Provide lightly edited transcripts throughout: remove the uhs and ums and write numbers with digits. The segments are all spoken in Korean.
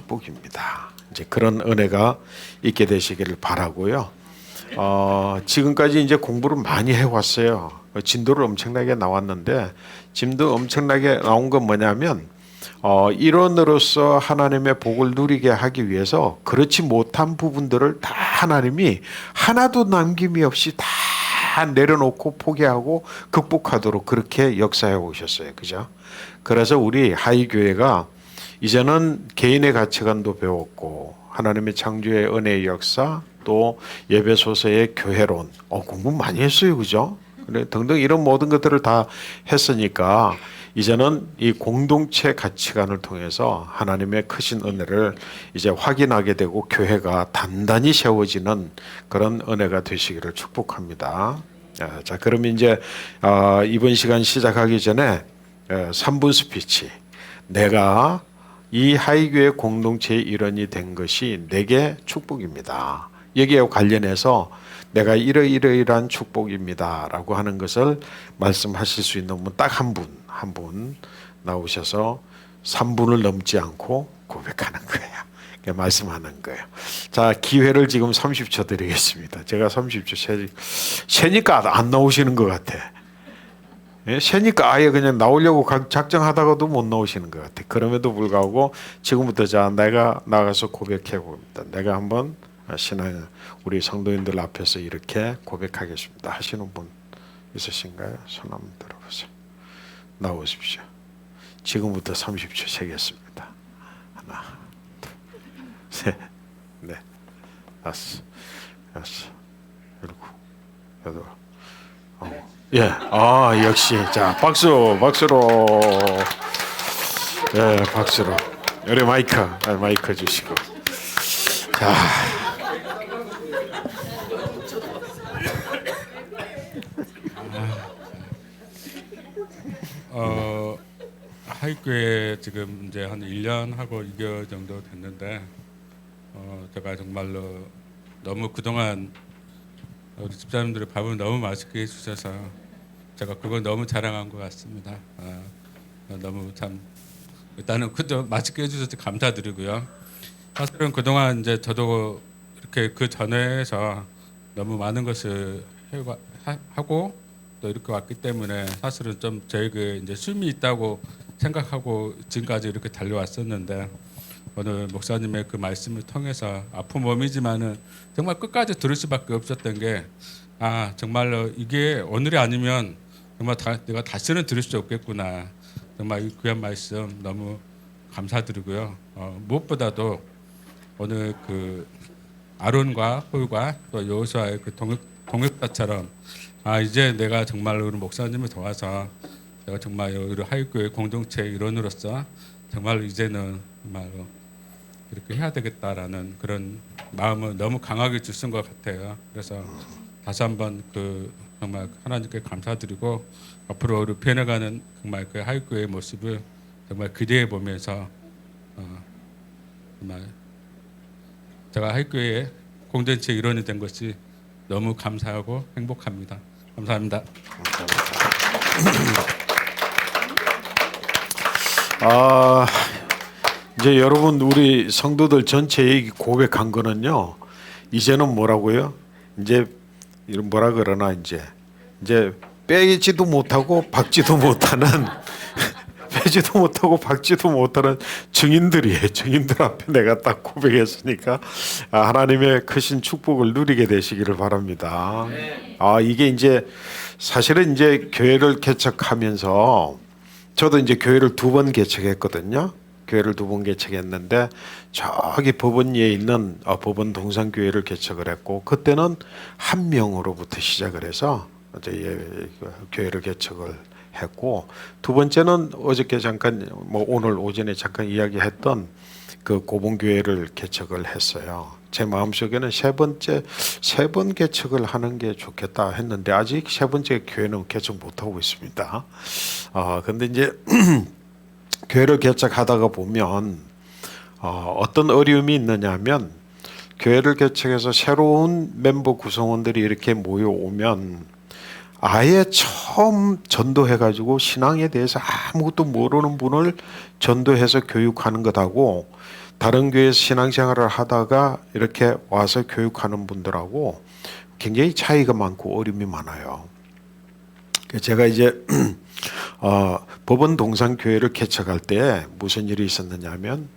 축복입니다. 이제 그런 은혜가 있게 되시기를 바라고요. 지금까지 이제 공부를 많이 해왔어요. 진도를 엄청나게 나왔는데 진도 엄청나게 나온 건 뭐냐면 일원으로서 하나님의 복을 누리게 하기 위해서 그렇지 못한 부분들을 다 하나님이 하나도 남김이 없이 다 내려놓고 포기하고 극복하도록 그렇게 역사해 오셨어요. 그죠? 그래서 우리 하이교회가 이제는 개인의 가치관도 배웠고 하나님의 창조의 은혜의 역사 또 예배소서의 교회론 공부 많이 했어요. 그죠? 등등 이런 모든 것들을 다 했으니까 이제는 이 공동체 가치관을 통해서 하나님의 크신 은혜를 이제 확인하게 되고 교회가 단단히 세워지는 그런 은혜가 되시기를 축복합니다. 자, 그럼 이제 이번 시간 시작하기 전에 3분 스피치. 내가 이 하이교회 공동체의 일원이 된 것이 내게 축복입니다. 여기에 관련해서 내가 이러이러이러한 축복입니다 라고 하는 것을 말씀하실 수 있는 분 딱 한 분 나오셔서 3분을 넘지 않고 고백하는 거예요. 말씀하는 거예요. 자, 기회를 지금 30초 드리겠습니다. 제가 30초 세니까 안 나오시는 것 같아. 세니까 아예 그냥 나오려고 작정하다가도 못 나오시는 것 같아. 그럼에도 불구하고 지금부터 자 내가 나가서 고백해 봅니다. 내가 한번 신앙 우리 성도인들 앞에서 이렇게 고백하겠습니다. 하시는 분 있으신가요? 손 한번 들어보세요. 나오십시오. 지금부터 30초 세겠습니다. 하나, 둘, 셋, 넷, 다섯, 여섯, 일곱, 여덟, 아홉. 예, 역시 자 박수로, 예, 박수로. 우리 마이크 주시고, 자. 하이교회 지금 이제 한 1년 하고 2개월 정도 됐는데 제가 정말로 너무 그동안 우리 집사님들이 밥을 너무 맛있게 해주셔서 제가 그걸 너무 자랑한 것 같습니다. 너무 참 일단은 그도 맛있게 해주셔서 감사드리고요. 사실은 그동안 이제 저도 이렇게 그 전에서 너무 많은 것을 하고 또 이렇게 왔기 때문에 사실은 좀 저에게 이제 쉼이 있다고 생각하고 지금까지 이렇게 달려왔었는데 오늘 목사님의 그 말씀을 통해서 아픈 몸이지만은 정말 끝까지 들을 수밖에 없었던 게 정말로 이게 오늘이 아니면 정말 내가 다시는 들을 수 없겠구나. 정말 이 귀한 말씀 너무 감사드리고요. 무엇보다도 오늘 그 아론과 홀과 또 여호수아의 그 동역자처럼 이제 내가 정말로 우리 목사님을 도와서 내가 정말 우리 하이교회 공동체 일원으로서 정말로 이제는 정말로 이렇게 해야 되겠다라는 그런 마음을 너무 강하게 주신 것 같아요. 그래서 다시 한번 그 정말 하나님께 감사드리고 앞으로 우리 변해가는 정말 그 하이교회의 모습을 정말 기대해 보면서 정말 제가 하이교회의 공동체 일원이 된 것이 너무 감사하고 행복합니다. 감사합니다. 이제 여러분 우리 성도들 전체에 고백한 거는요. 이제는 뭐라고요? 이제 뭐라 그러나 이제 빼지도 못하고 박지도 못하는 빼지도 못하고 박지도 못하는 증인들이에요. 증인들 앞에 내가 딱 고백했으니까 하나님의 크신 축복을 누리게 되시기를 바랍니다. 이게 이제 사실은 이제 교회를 개척하면서 저도 이제 교회를 2번 개척했거든요. 교회를 2번 개척했는데 저기 법원리에 있는 법원 동산교회를 개척을 했고 그때는 한 명으로부터 시작을 해서 이제 교회를 개척을 했고 두 번째는 어저께 잠깐 오늘 오전에 잠깐 이야기했던 그 고봉교회를 개척을 했어요. 제 마음속에는 세 번 개척을 하는 게 좋겠다 했는데 아직 3번째 교회는 개척 못 하고 있습니다. 근데 이제 교회를 개척하다가 보면 어떤 어려움이 있느냐면 교회를 개척해서 새로운 멤버 구성원들이 이렇게 모여오면 아예 처음 전도해가지고 신앙에 대해서 아무것도 모르는 분을 전도해서 교육하는 것하고 다른 교회에서 신앙생활을 하다가 이렇게 와서 교육하는 분들하고 굉장히 차이가 많고 어려움이 많아요. 제가 이제 법원 동산교회를 개척할 때 무슨 일이 있었느냐면,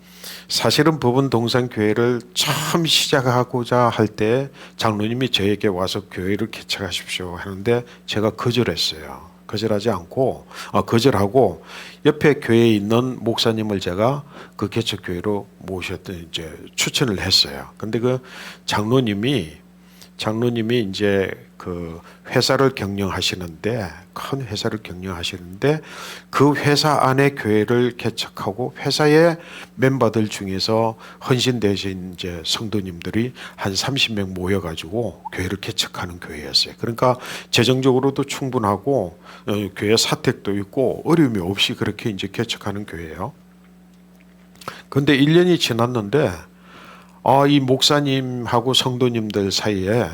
사실은 법원 동산교회를 처음 시작하고자 할 때 장로님이 저에게 와서 교회를 개척하십시오 하는데 제가 거절했어요. 거절하고 옆에 교회에 있는 목사님을 제가 그 개척교회로 이제 추천을 했어요. 근데 그 장로님이 이제 그 회사를 경영하시는데, 큰 회사를 경영하시는데 그 회사 안에 교회를 개척하고 회사의 멤버들 중에서 헌신되신 이제 성도님들이 한 30명 모여가지고 교회를 개척하는 교회였어요. 그러니까 재정적으로도 충분하고 교회 사택도 있고 어려움이 없이 그렇게 이제 개척하는 교회예요. 그런데 1년이 지났는데 이 목사님하고 성도님들 사이에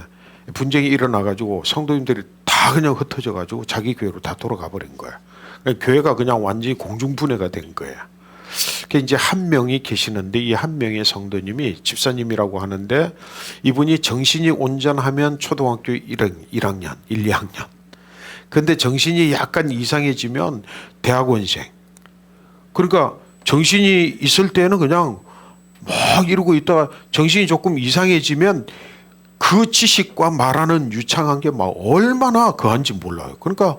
분쟁이 일어나가지고 성도님들이 다 그냥 흩어져가지고 자기 교회로 다 돌아가 버린 거야. 그러니까 교회가 그냥 완전히 공중분해가 된 거야. 그 이제 한 명이 계시는데 이 한 명의 성도님이 집사님이라고 하는데, 이분이 정신이 온전하면 초등학교 1학년, 1, 2학년. 근데 정신이 약간 이상해지면 대학원생. 그러니까 정신이 있을 때는 그냥 막 이러고 있다가 정신이 조금 이상해지면 그 지식과 말하는 유창한 게 막 얼마나 그한지 몰라요. 그러니까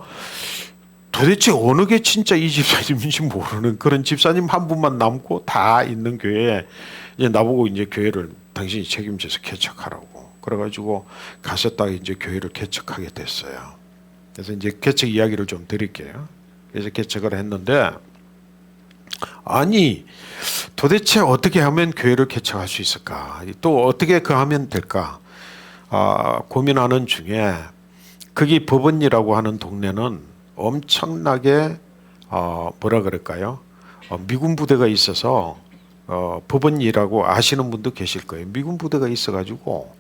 도대체 어느 게 진짜 이 집사님인지 모르는 그런 집사님 한 분만 남고 다 있는 교회에 이제 나보고 이제 교회를 당신이 책임져서 개척하라고. 그래가지고 가셨다가 이제 교회를 개척하게 됐어요. 그래서 이제 개척 이야기를 좀 드릴게요. 그래서 개척을 했는데, 아니 도대체 어떻게 하면 교회를 개척할 수 있을까? 또 어떻게 그 하면 될까? 고민하는 중에 거기 법원이라고 하는 동네는 엄청나게 뭐라 그럴까요? 미군 부대가 있어서 법원이라고 아시는 분도 계실 거예요. 미군 부대가 있어가지고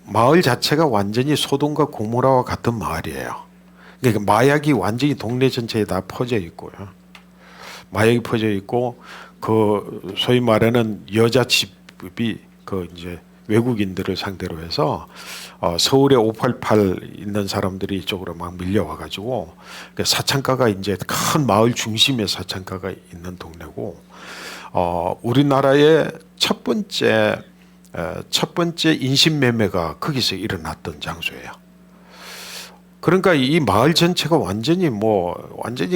마을 자체가 완전히 소돔과 고모라와 같은 마을이에요. 그러니까 마약이 완전히 동네 전체에 다 퍼져 있고요. 마약이 퍼져 있고 그 소위 말하는 여자 집이 그 이제 외국인들을 상대로 해서 서울에 588 있는 사람들이 이쪽으로 막 밀려와가지고 사창가가 이제 큰 마을 중심에 사창가가 있는 동네고, 우리나라의 첫 번째 인신매매가 거기서 일어났던 장소예요. 그러니까 이 마을 전체가 완전히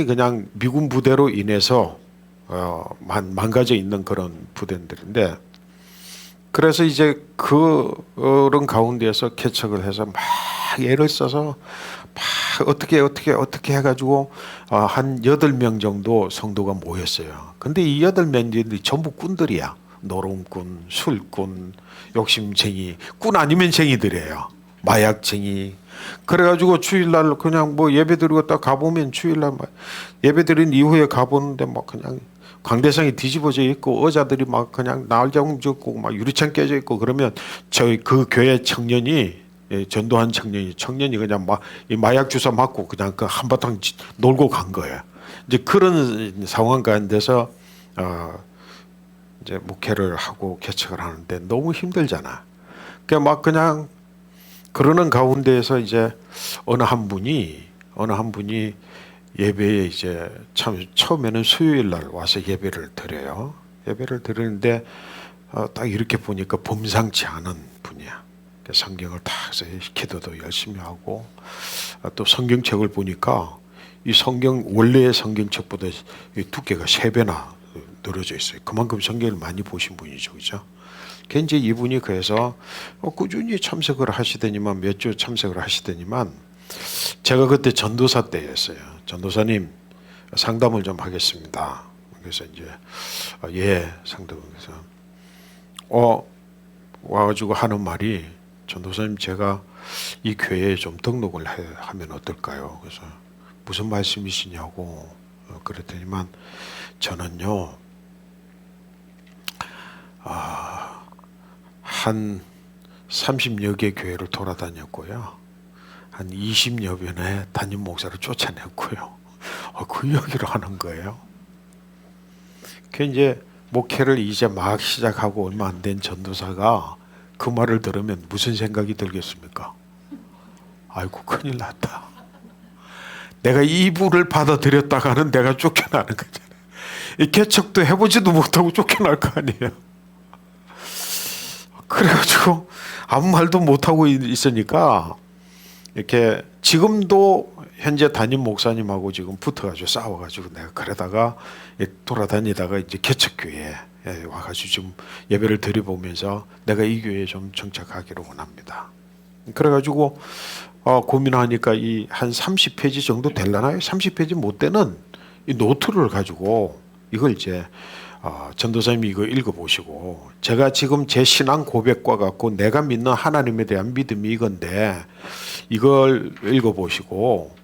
그냥 미군 부대로 인해서 망가져 있는 그런 부대들인데, 그래서 이제 그런 가운데에서 개척을 해서 막 애를 써서 막 어떻게 해가지고 한 8명 정도 성도가 모였어요. 근데 이 8명들이 전부 꾼들이야. 노름꾼, 술꾼, 욕심쟁이, 꾼 아니면 쟁이들이에요. 마약쟁이. 그래가지고 주일날 그냥 뭐 예배드리고 딱 가보면 주일날 예배드린 이후에 가보는데 막 그냥 광대상이 뒤집어져 있고 의자들이 막 그냥 나알장 젖고 막 유리창 깨져 있고, 그러면 저희 그 교회 청년이 전도한 청년이 그냥 막 이 마약 주사 맞고 그냥 그 한바탕 놀고 간 거예요. 이제 그런 상황 가운데서 이제 목회를 하고 개척을 하는데 너무 힘들잖아. 그러니까 막 그냥 그러는 가운데에서 이제 어느 한 분이 예배에 이제 참 처음에는 수요일 날 와서 예배를 드려요. 예배를 드리는데 딱 이렇게 보니까 범상치 않은 분이야. 성경을 다 해서 기도도 열심히 하고, 또 성경책을 보니까 이 성경 원래의 성경책보다 두께가 3배나 늘어져 있어요. 그만큼 성경을 많이 보신 분이죠, 그죠? 이제 이분이 그래서 꾸준히 참석을 하시더니만 몇 주 참석을 하시더니만, 제가 그때 전도사 때였어요. 전도사님 상담을 좀 하겠습니다. 그래서 이제 예 상담에서 와가지고 하는 말이, 전도사님 제가 이 교회에 좀 등록을 하면 어떨까요? 그래서 무슨 말씀이시냐고 그랬더니만, 저는요 한 30여 개 교회를 돌아다녔고요, 한 20여 번의 담임 목사를 쫓아냈고요. 그 이야기를 하는 거예요. 그 이제 목회를 이제 막 시작하고 얼마 안 된 전도사가 그 말을 들으면 무슨 생각이 들겠습니까? 아이고 큰일 났다. 내가 이불을 받아들였다가는 내가 쫓겨나는 거잖아요. 이 개척도 해보지도 못하고 쫓겨날 거 아니에요. 그래가지고 아무 말도 못하고 있으니까 이렇게 지금도 현재 담임 목사님하고 지금 붙어가지고 싸워가지고 내가 그러다가 돌아다니다가 이제 개척교회에 와가지고 지금 예배를 드려보면서 내가 이 교회에 좀 정착하기를 원합니다. 그래가지고 고민하니까 이 한 30페이지 정도 되려나요? 30페이지 못 되는 이 노트를 가지고 이걸 이제 전도사님이 이거 읽어보시고 제가 지금 제 신앙 고백과 같고 내가 믿는 하나님에 대한 믿음이 이건데 이걸 읽어보시고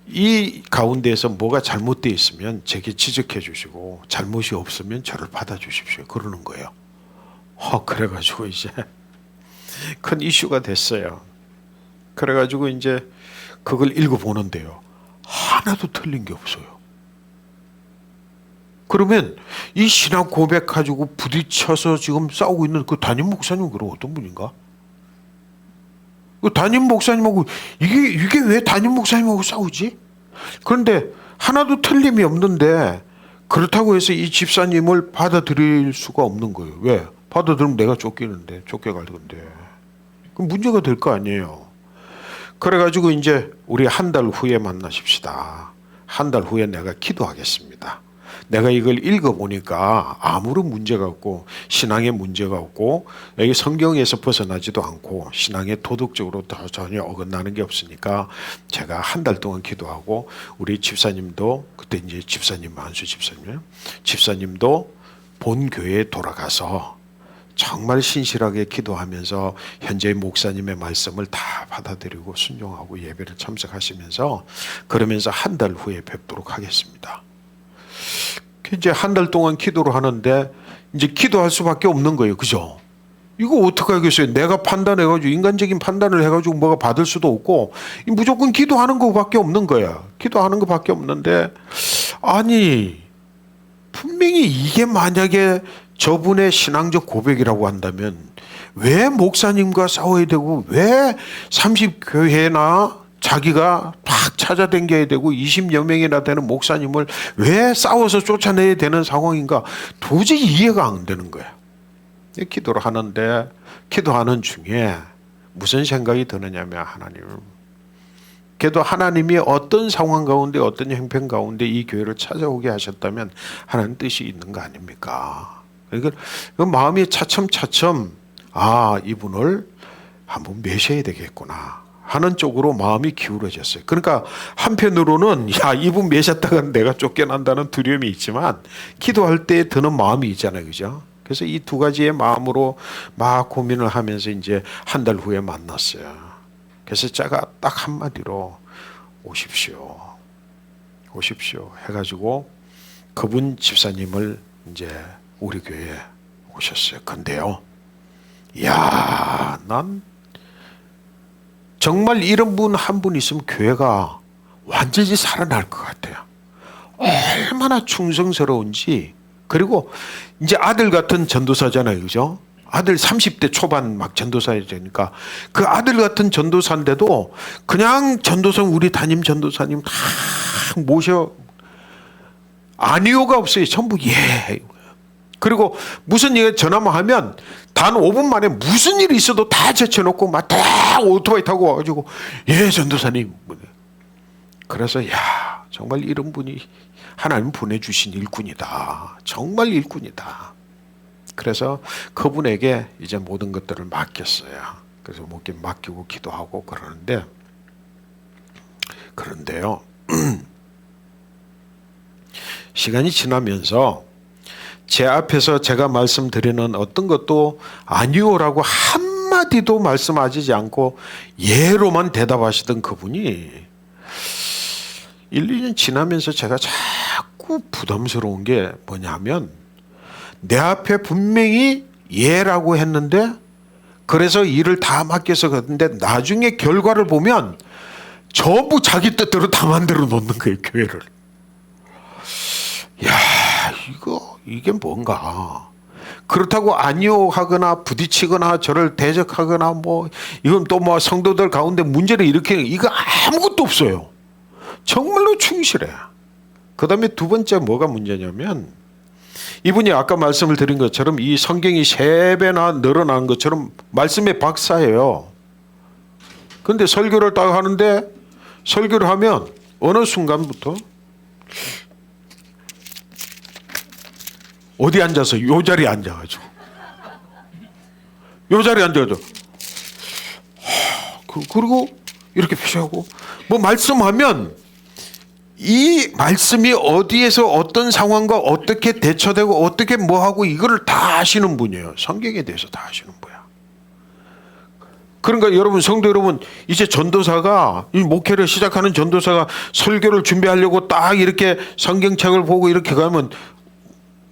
이 가운데에서 뭐가 잘못되어 있으면 제게 지적해 주시고 잘못이 없으면 저를 받아주십시오. 그러는 거예요. 그래가지고 이제 큰 이슈가 됐어요. 그래가지고 이제 그걸 읽어보는데요. 하나도 틀린 게 없어요. 그러면 이 신앙 고백 가지고 부딪혀서 지금 싸우고 있는 그 담임 목사님은 그럼 어떤 분인가? 그 담임 목사님하고 이게 왜 담임 목사님하고 싸우지? 그런데 하나도 틀림이 없는데 그렇다고 해서 이 집사님을 받아들일 수가 없는 거예요. 왜? 받아들이면 내가 쫓기는데 쫓겨갈 건데. 그럼 문제가 될 거 아니에요. 그래가지고 이제 우리 한 달 후에 만나십시다. 한 달 후에 내가 기도하겠습니다. 내가 이걸 읽어보니까 아무런 문제가 없고 신앙에 문제가 없고 여기 성경에서 벗어나지도 않고 신앙에 도덕적으로 전혀 어긋나는 게 없으니까 제가 한 달 동안 기도하고 우리 집사님도 그때 이제 집사님 안수 집사님도 본 교회에 돌아가서 정말 신실하게 기도하면서 현재 목사님의 말씀을 다 받아들이고 순종하고 예배를 참석하시면서 그러면서 한 달 후에 뵙도록 하겠습니다. 이제 한 달 동안 기도를 하는데 이제 기도할 수밖에 없는 거예요. 그죠? 이거 어떻게 하겠어요? 내가 판단해가지고 인간적인 판단을 해가지고 뭐가 받을 수도 없고 무조건 기도하는 것밖에 없는 거야. 기도하는 것밖에 없는데 아니 분명히 이게 만약에 저분의 신앙적 고백이라고 한다면 왜 목사님과 싸워야 되고 왜 30교회나 자기가 막 찾아다녀야 되고 20여 명이나 되는 목사님을 왜 싸워서 쫓아내야 되는 상황인가 도저히 이해가 안 되는 거야. 기도를 하는데 기도하는 중에 무슨 생각이 드느냐면 그래도 하나님이 어떤 상황 가운데 어떤 형편 가운데 이 교회를 찾아오게 하셨다면 하나님 뜻이 있는 거 아닙니까? 그러니까 그 마음이 차츰차츰 이분을 한번 매셔야 되겠구나 하는 쪽으로 마음이 기울어졌어요. 그러니까 한편으로는 이분 매셨다가 내가 쫓겨난다는 두려움이 있지만 기도할 때 드는 마음이 있잖아요. 그죠? 그래서 이 두 가지의 마음으로 막 고민을 하면서 이제 한 달 후에 만났어요. 그래서 제가 딱 한마디로 오십시오 해가지고 그분 집사님을 이제 우리 교회에 오셨어요. 근데요, 난 정말 이런 분 한 분 있으면 교회가 완전히 살아날 것 같아요. 얼마나 충성스러운지. 그리고 이제 아들 같은 전도사잖아요. 그죠? 아들 30대 초반 막 전도사야 되니까 그 아들 같은 전도사인데도 그냥 우리 담임 전도사님 다 모셔 아니요가 없어요. 전부 예. 그리고 무슨 얘기 전화만 하면 단 5분 만에 무슨 일이 있어도 다 제쳐놓고 막 다 오토바이 타고 와가지고 예 전도사님. 그래서 정말 이런 분이 하나님 보내주신 일꾼이다. 정말 일꾼이다. 그래서 그분에게 이제 모든 것들을 맡겼어요. 그래서 맡기고 기도하고 그런데요. 시간이 지나면서 제 앞에서 제가 말씀드리는 어떤 것도 아니오라고 한마디도 말씀하시지 않고 예로만 대답하시던 그분이 1, 2년 지나면서 제가 자꾸 부담스러운 게 뭐냐면 내 앞에 분명히 예라고 했는데 그래서 일을 다 맡겨서 그랬는데 나중에 결과를 보면 전부 자기 뜻대로 다 만들어 놓는 거예요. 교회를. 이거 이게 뭔가. 그렇다고 아니요 하거나 부딪히거나 저를 대적하거나 뭐 이건 또 뭐 성도들 가운데 문제를 일으키는 이거 아무것도 없어요. 정말로 충실해. 그 다음에 두 번째 뭐가 문제냐면 이분이 아까 말씀을 드린 것처럼 이 성경이 3배나 늘어난 것처럼 말씀의 박사예요. 근데 설교를 딱 하는데 설교를 하면 어느 순간부터 어디 앉아서 요 자리에 앉아가지고 요 자리에 앉아가지고 그리고 이렇게 표시하고 뭐 말씀하면 이 말씀이 어디에서 어떤 상황과 어떻게 대처되고 어떻게 뭐하고 이거를 다 아시는 분이에요. 성경에 대해서 다 아시는 분이야. 그러니까 여러분 성도 여러분 이제 전도사가 이 목회를 시작하는 전도사가 설교를 준비하려고 딱 이렇게 성경책을 보고 이렇게 가면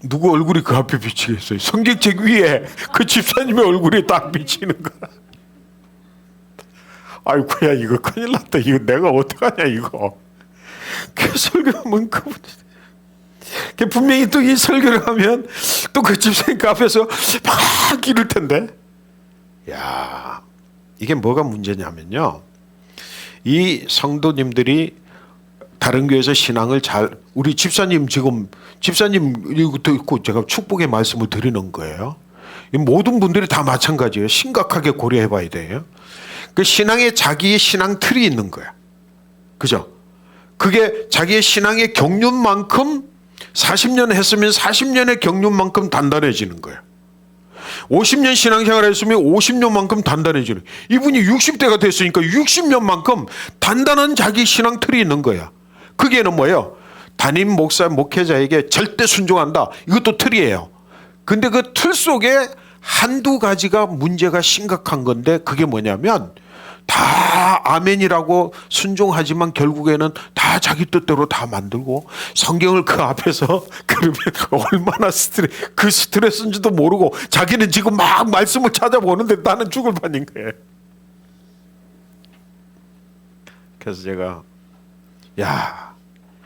누구 얼굴이 그 앞에 비치겠어요? 성경책 위에 그 집사님의 얼굴이 딱 비치는 거야. 아이고야 이거 큰일 났다. 이거 내가 어떡하냐 이거. 그 설교하면 그분 분명히 또 이 설교를 하면 또 그 집사님 그 앞에서 막 기를 텐데. 야 이게 뭐가 문제냐면요. 이 성도님들이 다른 교회에서 신앙을 잘 우리 집사님 지금 집사님 이것도 있고 제가 축복의 말씀을 드리는 거예요. 모든 분들이 다 마찬가지예요. 심각하게 고려해봐야 돼요. 그 신앙에 자기의 신앙 틀이 있는 거야. 그죠? 그게 자기의 신앙의 경륜만큼 40년 했으면 40년의 경륜만큼 단단해지는 거야. 50년 신앙생활 했으면 50년만큼 단단해지는 거야. 이분이 60대가 됐으니까 60년만큼 단단한 자기 신앙 틀이 있는 거야. 그게는 뭐예요? 담임 목사 목회자에게 절대 순종한다. 이것도 틀이에요. 근데 그 틀 속에 한두 가지가 문제가 심각한 건데 그게 뭐냐면 다 아멘이라고 순종하지만 결국에는 다 자기 뜻대로 다 만들고 성경을 그 앞에서 그러면 얼마나 그 스트레스인지도 모르고 자기는 지금 막 말씀을 찾아보는데 나는 죽을 판인 거예요. 그래서 제가 야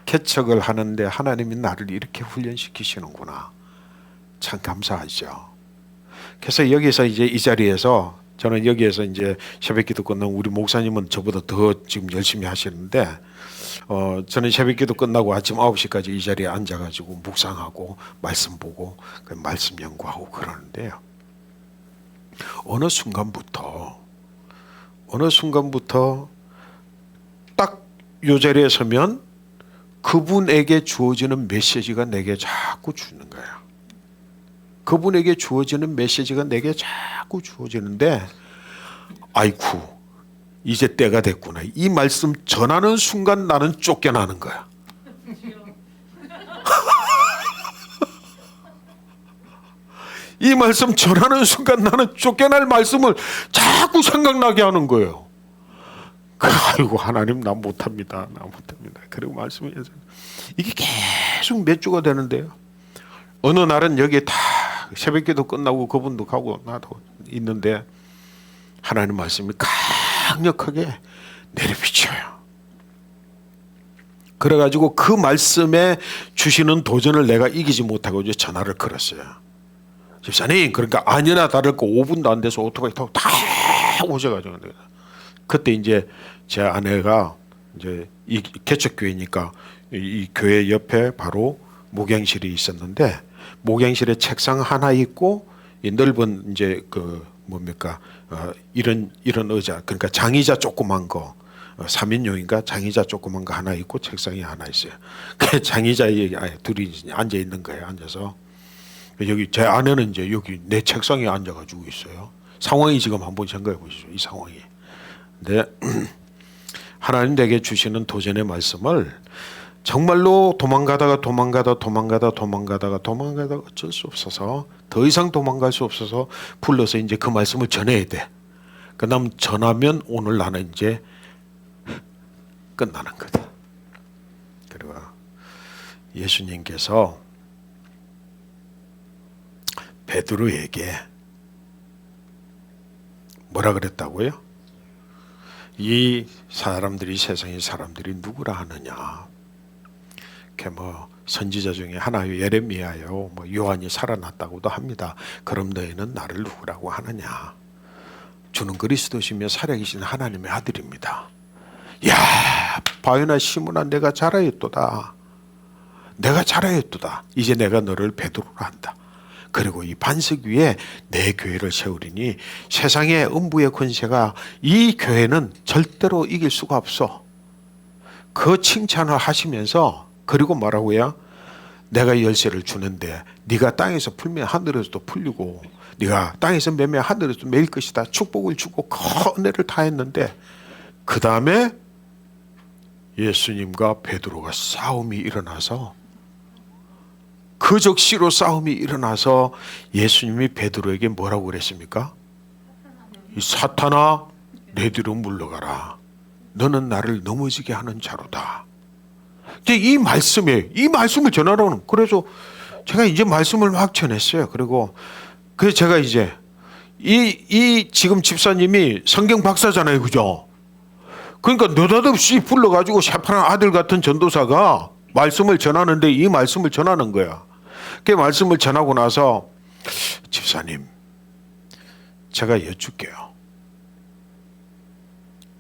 개척을 하는데 하나님이 나를 이렇게 훈련시키시는구나. 참 감사하죠. 그래서 여기서 이제 이 자리에서 저는 여기에서 이제 새벽기도 끝나고 우리 목사님은 저보다 더 지금 열심히 하시는데 저는 새벽기도 끝나고 아침 9시까지 이 자리에 앉아가지고 묵상하고 말씀 보고 말씀 연구하고 그러는데요. 어느 순간부터 딱 이 자리에 서면 그분에게 주어지는 메시지가 내게 자꾸 주는 거야. 그분에게 주어지는 메시지가 내게 자꾸 주어지는데 아이쿠 이제 때가 됐구나. 이 말씀 전하는 순간 나는 쫓겨나는 거야. 이 말씀 전하는 순간 나는 쫓겨날 말씀을 자꾸 생각나게 하는 거예요. 아이고 하나님 나 못합니다. 그리고 말씀을 이게 계속 몇 주가 되는데요. 어느 날은 여기에 다 새벽기도 끝나고 그분도 가고 나도 있는데 하나님 말씀이 강력하게 내려비쳐요. 그래가지고 그 말씀에 주시는 도전을 내가 이기지 못하고 이제 전화를 걸었어요. 집사님 그러니까 아니나 다를까 5분도 안 돼서 오토바이 타고 다 오셔가지고 그때 이제 제 아내가 이제 이 개척교회니까 이 교회 옆에 바로 목양실이 있었는데 목양실에 책상 하나 있고 이 넓은 이제 그 뭡니까 이런 의자 그러니까 장의자 조그만 거 3인용인가 장의자 조그만 거 하나 있고 책상이 하나 있어요. 그 장의자에 둘이 앉아 있는 거예요. 앉아서 여기 제 아내는 이제 여기 내 책상에 앉아가지고 있어요. 상황이 지금 한번 생각해 보시죠. 이 상황이. 근데 하나님 내게 주시는 도전의 말씀을 정말로 도망가다가 어쩔 수 없어서 더 이상 도망갈 수 없어서 불러서 이제 그 말씀을 전해야 돼. 그다음 전하면 오늘 나는 이제 끝나는 거다. 그리고 예수님께서 베드로에게 뭐라 그랬다고요? 이 사람들이 세상의 사람들이 누구라 하느냐? 뭐 선지자 중에 하나요 예레미야요, 뭐 요한이 살아났다고도 합니다. 그럼 너희는 나를 누구라고 하느냐? 주는 그리스도시며 살아계신 하나님의 아들입니다. 야, 바요나 시므나 내가 잘하였도다. 내가 잘하였도다. 이제 내가 너를 베드로로 한다. 그리고 이 반석 위에 내 교회를 세우리니 세상의 음부의 권세가 이 교회는 절대로 이길 수가 없어. 그 칭찬을 하시면서 그리고 뭐라고요? 내가 열쇠를 주는데 네가 땅에서 풀면 하늘에서도 풀리고 네가 땅에서 매면 하늘에서도 매일 것이다. 축복을 주고 큰 은혜를 다 했는데 그 다음에 예수님과 베드로가 싸움이 일어나서 그 적시로 싸움이 일어나서 예수님이 베드로에게 뭐라고 그랬습니까? 이 사탄아 내 뒤로 물러가라. 너는 나를 넘어지게 하는 자로다. 이 말씀을 전하라는. 그래서 제가 이제 말씀을 막 전했어요. 그리고 그래서 제가 이제 이 지금 집사님이 성경 박사잖아요, 그죠? 그러니까 느닷없이 불러가지고 새파란 아들 같은 전도사가 말씀을 전하는데 이 말씀을 전하는 거야. 그 말씀을 전하고 나서 집사님, 제가 여쭐게요.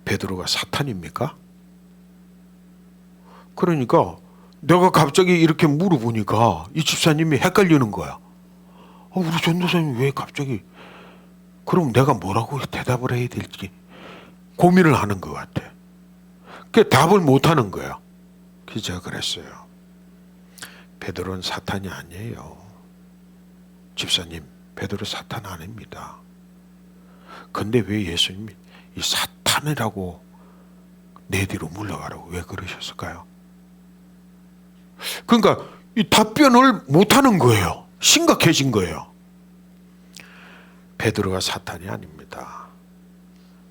베드로가 사탄입니까? 그러니까 내가 갑자기 이렇게 물어보니까 이 집사님이 헷갈리는 거야. 우리 전도사님 왜 갑자기, 그럼 내가 뭐라고 대답을 해야 될지 고민을 하는 것 같아. 그 답을 못 하는 거야. 그래서 제가 그랬어요. 베드로는 사탄이 아니에요. 집사님, 베드로 사탄 아닙니다. 근데 왜 예수님이 이 사탄이라고 내 뒤로 물러가라고 왜 그러셨을까요? 그러니까 이 답변을 못 하는 거예요. 심각해진 거예요. 베드로가 사탄이 아닙니다.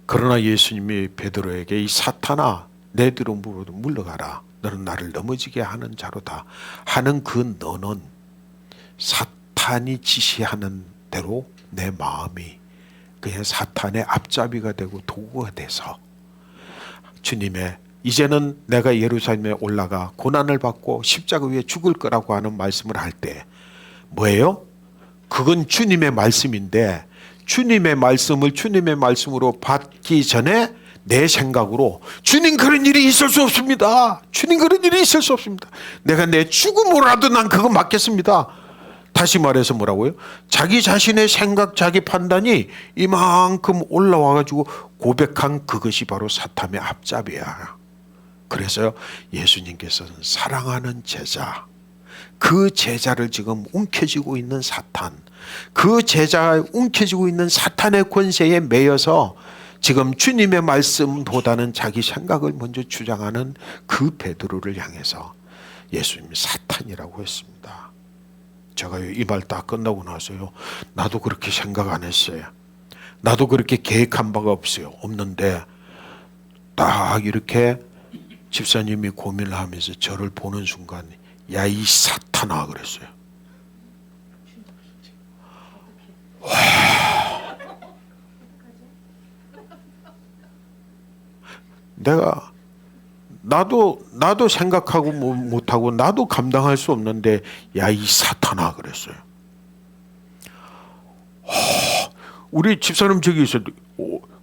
그러나 예수님이 베드로에게 이 사탄아 내 뒤로 물러가라. 너는 나를 넘어지게 하는 자로다 하는 그 너는 사탄이 지시하는 대로 내 마음이 그냥 사탄의 앞잡이가 되고 도구가 돼서 주님의 이제는 내가 예루살렘에 올라가 고난을 받고 십자가 위에 죽을 거라고 하는 말씀을 할 때 뭐예요? 그건 주님의 말씀인데 주님의 말씀을 주님의 말씀으로 받기 전에 내 생각으로 주님 그런 일이 있을 수 없습니다. 주님 그런 일이 있을 수 없습니다. 내가 내 죽음으로라도 난 그거 맡겠습니다. 다시 말해서 뭐라고요? 자기 자신의 생각, 자기 판단이 이만큼 올라와가지고 고백한 그것이 바로 사탄의 앞잡이야. 그래서 예수님께서는 사랑하는 제자, 그 제자를 지금 움켜쥐고 있는 사탄, 그 제자가 움켜쥐고 있는 사탄의 권세에 매여서 지금 주님의 말씀보다는 자기 생각을 먼저 주장하는 그 베드로를 향해서 예수님이 사탄이라고 했습니다. 제가 이 말 딱 끝나고 나서요, 나도 그렇게 생각 안 했어요. 나도 그렇게 계획한 바가 없는데 딱 이렇게 집사님이 고민을 하면서 저를 보는 순간 야 이 사탄아 그랬어요. 내가 나도 생각하고 못하고 나도 감당할 수 없는데 야 이 사탄아 그랬어요. 우리 집사람 저기 있어요.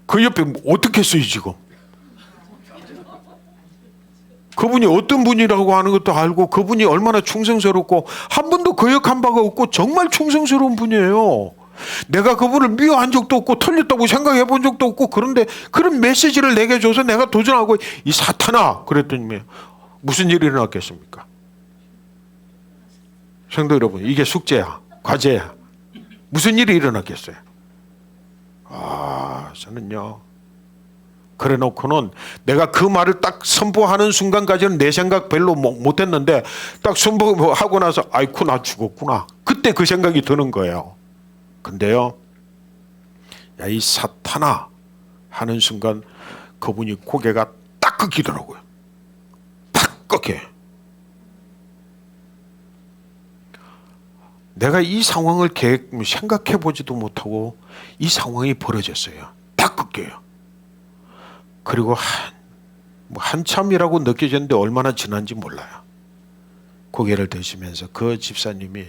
그 옆에 어떻게 했어요 지금? 그분이 어떤 분이라고 하는 것도 알고 그분이 얼마나 충성스럽고 한 번도 거역한 바가 없고 정말 충성스러운 분이에요. 내가 그분을 미워한 적도 없고 틀렸다고 생각해 본 적도 없고 그런데 그런 메시지를 내게 줘서 내가 도전하고 이 사탄아 그랬더니 무슨 일이 일어났겠습니까? 성도 여러분 이게 숙제야 과제야. 무슨 일이 일어났겠어요? 저는요 그래 놓고는 내가 그 말을 딱 선포하는 순간까지는 내 생각 별로 못했는데 딱 선포하고 나서 아이쿠 나 죽었구나 그때 그 생각이 드는 거예요. 근데요 야 이 사탄아 하는 순간 그분이 고개가 딱 꺾이더라고요. 딱 꺾여. 내가 이 상황을 생각해 보지도 못하고 이 상황이 벌어졌어요. 딱 꺾여요. 그리고 한참이라고 느껴졌는데 얼마나 지난지 몰라요. 고개를 드시면서 그 집사님이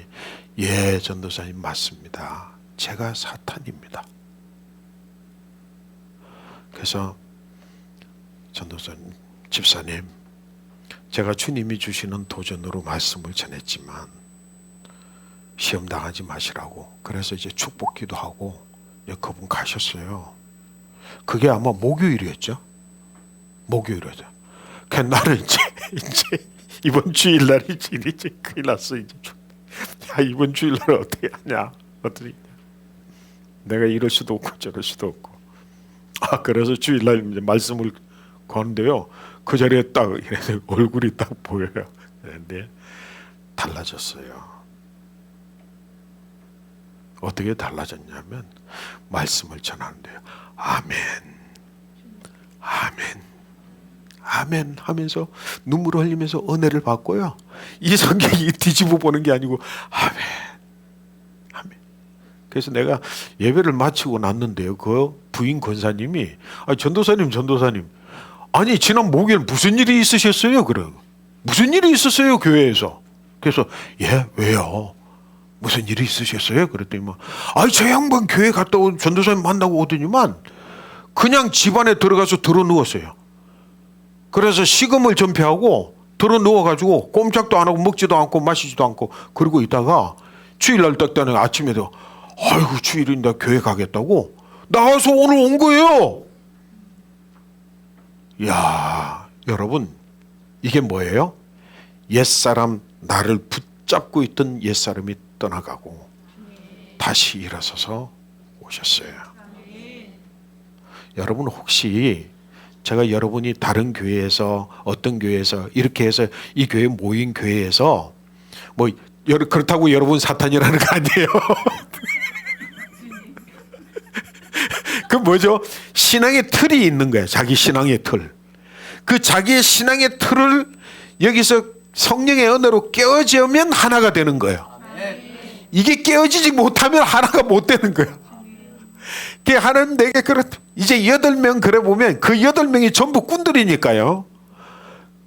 예, 전도사님 맞습니다. 제가 사탄입니다. 그래서 전도사님, 집사님, 제가 주님이 주시는 도전으로 말씀을 전했지만 시험 당하지 마시라고. 그래서 이제 축복기도 하고 그분 가셨어요. 그게 아마 목요일이었죠. 목요일이었죠. 그 나는 이제 이번 주일날이지 이제 큰일 났어. 이제 야, 이번 주일날 어떻게 하냐? 어떻게 내가 이럴 수도 없고 저럴 수도 없고. 그래서 주일날 이제 말씀을 거는데요. 그 자리에 딱 이래서 얼굴이 딱 보여요. 그런데 달라졌어요. 어떻게 달라졌냐면 말씀을 전하는데요. 아멘, 아멘, 아멘 하면서 눈물을 흘리면서 은혜를 받고요. 이 성경이 뒤집어 보는 게 아니고 아멘, 아멘. 그래서 내가 예배를 마치고 났는데요. 그 부인 권사님이 전도사님, 아니 지난 목요일 무슨 일이 있으셨어요? 그래. 무슨 일이 있었어요 교회에서? 그래서 예, 왜요? 무슨 일이 있으셨어요? 그랬더니 저 양반 교회 갔다 온 전도사님 만나고 오더니만 그냥 집안에 들어가서 들어 누웠어요. 그래서 식음을 전폐하고 들어 누워가지고 꼼짝도 안 하고 먹지도 않고 마시지도 않고 그러고 있다가 주일날 딱 되는 아침에도 아이고 주일인데 교회 가겠다고 나와서 오늘 온 거예요. 야, 여러분 이게 뭐예요? 옛사람 나를 붙잡고 있던 옛사람이 떠나가고 다시 일어서서 오셨어요. 여러분 혹시 제가 여러분이 다른 교회에서 어떤 교회에서 이렇게 해서 이 교회 모인 교회에서 그렇다고 여러분 사탄이라는 거 아니에요? 그 뭐죠? 신앙의 틀이 있는 거예요. 자기 신앙의 틀. 그 자기의 신앙의 틀을 여기서 성령의 은혜로 깨어지면 하나가 되는 거예요. 이게 깨어지지 못하면 하나가 못 되는 거예요. 그 하나는 내게 이제 8명 그래 보면 그 8명이 전부 꾼들이니까요.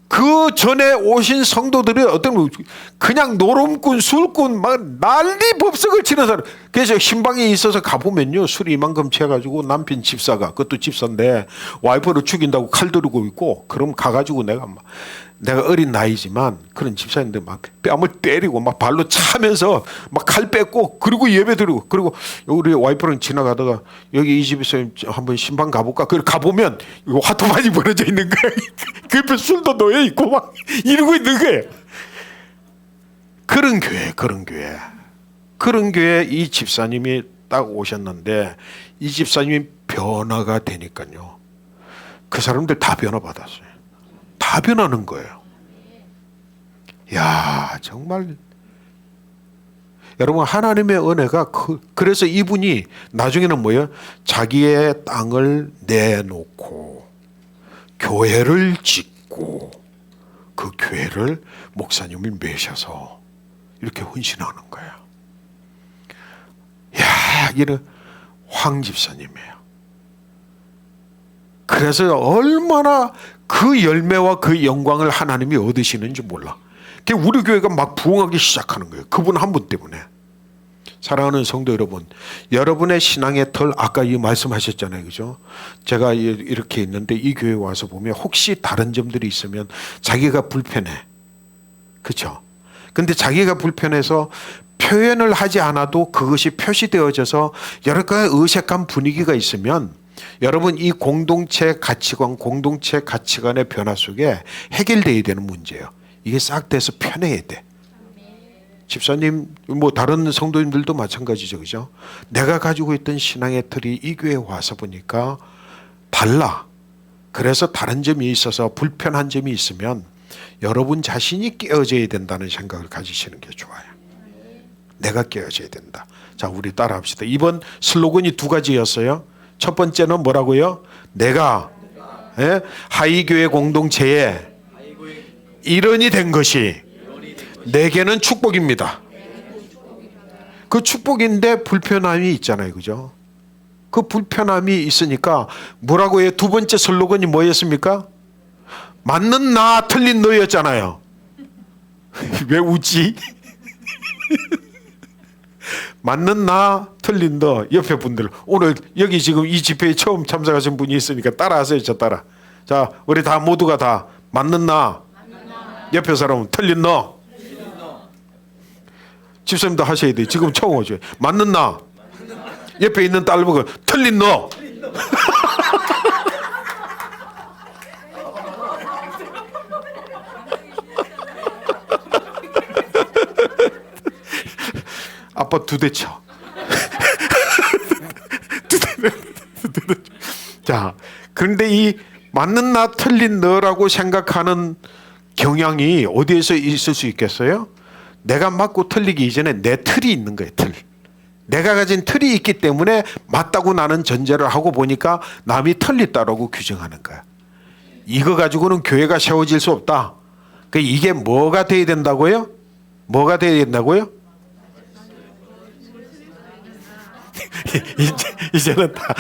그 전에 오신 성도들이 어떤 그냥 노름꾼, 술꾼 막 난리 법석을 치는 사람. 그래서 신방에 있어서 가보면요. 술이 이만큼 취해가지고 남편 집사가 그것도 집사인데 와이프를 죽인다고 칼 들고 있고 그럼 가가지고 내가 어린 나이지만 그런 집사인데 막 뺨을 때리고 막 발로 차면서 막 칼 뺏고 그리고 예배 드리고 그리고 우리 와이프랑 지나가다가 여기 이 집에서 한번 신방 가볼까? 그걸 가보면 화투판이 벌어져 있는 거예요. 그 옆에 술도 놓여 있고 막 이러고 있는 거예요. 그런 교회 이 집사님이 딱 오셨는데 이 집사님이 변화가 되니까요. 그 사람들 다 변화받았어요. 다 변하는 거예요. 야, 정말 여러분 하나님의 은혜가 그래서 이분이 나중에는 뭐예요? 자기의 땅을 내놓고 교회를 짓고 그 교회를 목사님을 매셔서 이렇게 헌신하는 거예요. 야, 이는 황 집사님이에요. 그래서 얼마나 그 열매와 그 영광을 하나님이 얻으시는지 몰라. 우리 교회가 막 부흥하기 시작하는 거예요. 그분 한 분 때문에. 사랑하는 성도 여러분, 여러분의 신앙의 틀 아까 이 말씀하셨잖아요. 그죠? 제가 이렇게 있는데 이 교회 와서 보면 혹시 다른 점들이 있으면 자기가 불편해. 그렇죠? 근데 자기가 불편해서 표현을 하지 않아도 그것이 표시되어져서 여러 가지 어색한 분위기가 있으면 여러분 이 공동체 가치관, 공동체 가치관의 변화 속에 해결돼야 되는 문제예요. 이게 싹 돼서 편해야 돼. 집사님, 다른 성도님들도 마찬가지죠. 그죠? 내가 가지고 있던 신앙의 틀이 이 교회에 와서 보니까 달라. 그래서 다른 점이 있어서 불편한 점이 있으면 여러분 자신이 깨어져야 된다는 생각을 가지시는 게 좋아요. 내가 깨어져야 된다. 자, 우리 따라 합시다. 이번 슬로건이 2가지였어요. 첫 번째는 뭐라고요? 내가 하이교회 공동체의 일원이 된 것이 내게는 축복입니다. 그 축복인데 불편함이 있잖아요. 그죠? 그 불편함이 있으니까 뭐라고 해요? 2번째 슬로건이 뭐였습니까? 맞는 나 틀린 너였잖아요. 왜 웃지? 맞는 나, 틀린 너. 옆에 분들 오늘 여기 지금 이 집회에 처음 참석하신 분이 있으니까 따라하세요. 저 따라. 자, 우리 다 모두가 다 맞는 나, 옆에 사람은 틀린 너. 집사님도 하셔야 돼. 지금 처음 오죠. 맞는 나, 옆에 있는 딸 보고 틀린 너. 아빠 2대 쳐. 자, 그런데 이 맞는 나 틀린 너라고 생각하는 경향이 어디에서 있을 수 있겠어요? 내가 맞고 틀리기 이전에 내 틀이 있는 거예요. 틀. 내가 가진 틀이 있기 때문에 맞다고 나는 전제를 하고 보니까 남이 틀렸다라고 규정하는 거야. 이거 가지고는 교회가 세워질 수 없다. 이게 뭐가 돼야 된다고요? 뭐가 돼야 된다고요? 이제는 다.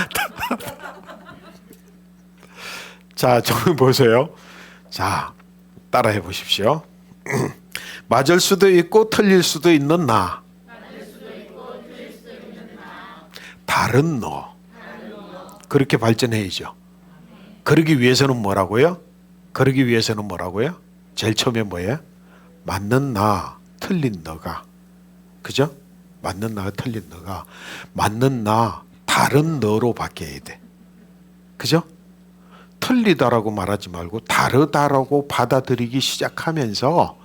자, 저기 보세요. 자, 따라해 보십시오. 맞을 수도 있고 틀릴 수도 있는 나. 다른 너. 그렇게 발전해야죠. 그러기 위해서는 뭐라고요? 그러기 위해서는 뭐라고요? 제일 처음에 뭐예요? 맞는 나, 틀린 너가. 그죠? 맞는 나가 틀린 너가 맞는 나 다른 너로 바뀌어야 돼. 그죠? 틀리다라고 말하지 말고 다르다라고 받아들이기 시작하면서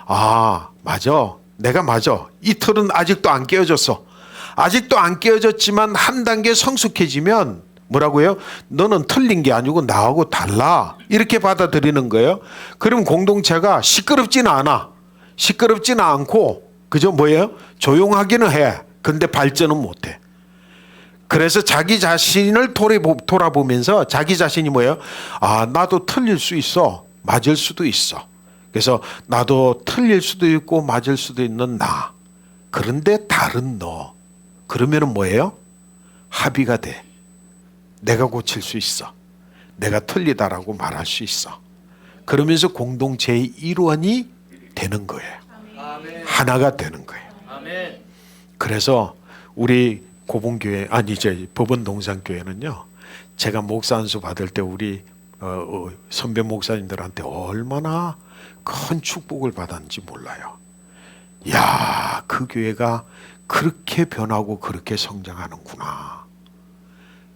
아 맞아 내가 맞아 이 틀은 아직도 안 깨어졌어. 아직도 안 깨어졌지만 한 단계 성숙해지면 뭐라고요? 너는 틀린 게 아니고 나하고 달라. 이렇게 받아들이는 거예요. 그럼 공동체가 시끄럽지는 않아. 시끄럽지는 않고 그죠? 뭐예요? 조용하기는 해. 근데 발전은 못해. 그래서 자기 자신을 돌아보면서 자기 자신이 뭐예요? 아, 나도 틀릴 수 있어. 맞을 수도 있어. 그래서 나도 틀릴 수도 있고 맞을 수도 있는 나. 그런데 다른 너. 그러면은 뭐예요? 합의가 돼. 내가 고칠 수 있어. 내가 틀리다라고 말할 수 있어. 그러면서 공동체의 일원이 되는 거예요. 하나가 되는 거예요. 그래서 우리 고봉교회 아니 이제 법원 동산교회는요. 제가 목사 안수 받을 때 우리 선배 목사님들한테 얼마나 큰 축복을 받았는지 몰라요. 야, 그 교회가 그렇게 변하고 그렇게 성장하는구나.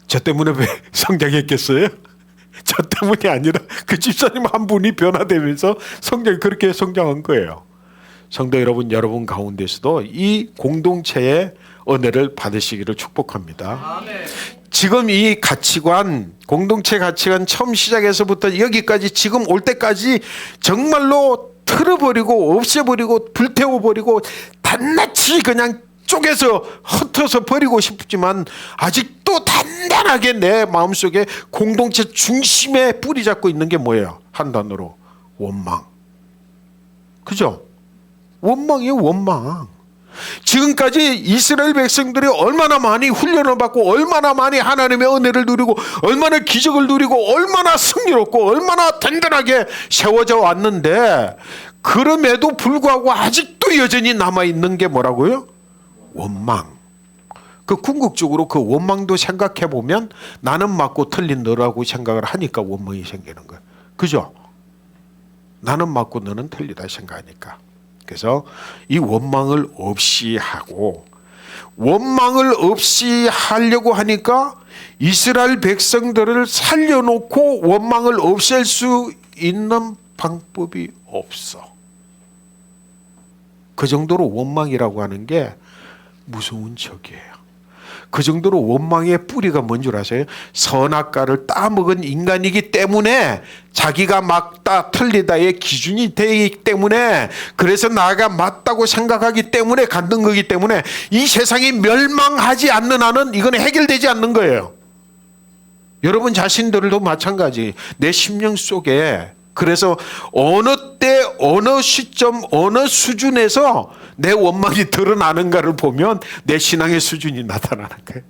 저 때문에 왜 성장했겠어요? 저 때문이 아니라 그 집사님 한 분이 변화되면서 그렇게 성장한 거예요. 성도 여러분, 여러분 가운데서도 이 공동체의 은혜를 받으시기를 축복합니다. 아멘. 지금 이 가치관, 공동체 가치관 처음 시작해서부터 여기까지 지금 올 때까지 정말로 틀어버리고 없애버리고 불태워버리고 단낱이 그냥 쪼개서 흩어서 버리고 싶지만 아직도 단단하게 내 마음속에 공동체 중심에 뿌리 잡고 있는 게 뭐예요? 한 단어로 원망. 그죠? 원망이에요. 원망. 지금까지 이스라엘 백성들이 얼마나 많이 훈련을 받고 얼마나 많이 하나님의 은혜를 누리고 얼마나 기적을 누리고 얼마나 승리롭고 얼마나 든든하게 세워져 왔는데 그럼에도 불구하고 아직도 여전히 남아있는 게 뭐라고요? 원망. 그 궁극적으로 그 원망도 생각해 보면 나는 맞고 틀린 너라고 생각을 하니까 원망이 생기는 거예요. 그죠? 나는 맞고 너는 틀리다 생각하니까. 그래서 이 원망을 없이 하고 원망을 없이 하려고 하니까 이스라엘 백성들을 살려놓고 원망을 없앨 수 있는 방법이 없어. 그 정도로 원망이라고 하는 게 무서운 척이에요. 그 정도로 원망의 뿌리가 뭔 줄 아세요? 선악과를 따먹은 인간이기 때문에 자기가 맞다 틀리다의 기준이 되기 때문에 그래서 나가 맞다고 생각하기 때문에 갖는 거기 때문에 이 세상이 멸망하지 않는 한은 이건 해결되지 않는 거예요. 여러분 자신들도 마찬가지. 내 심령 속에 그래서 어느 때 어느 시점 어느 수준에서 내 원망이 드러나는가를 보면 내 신앙의 수준이 나타나는 거예요.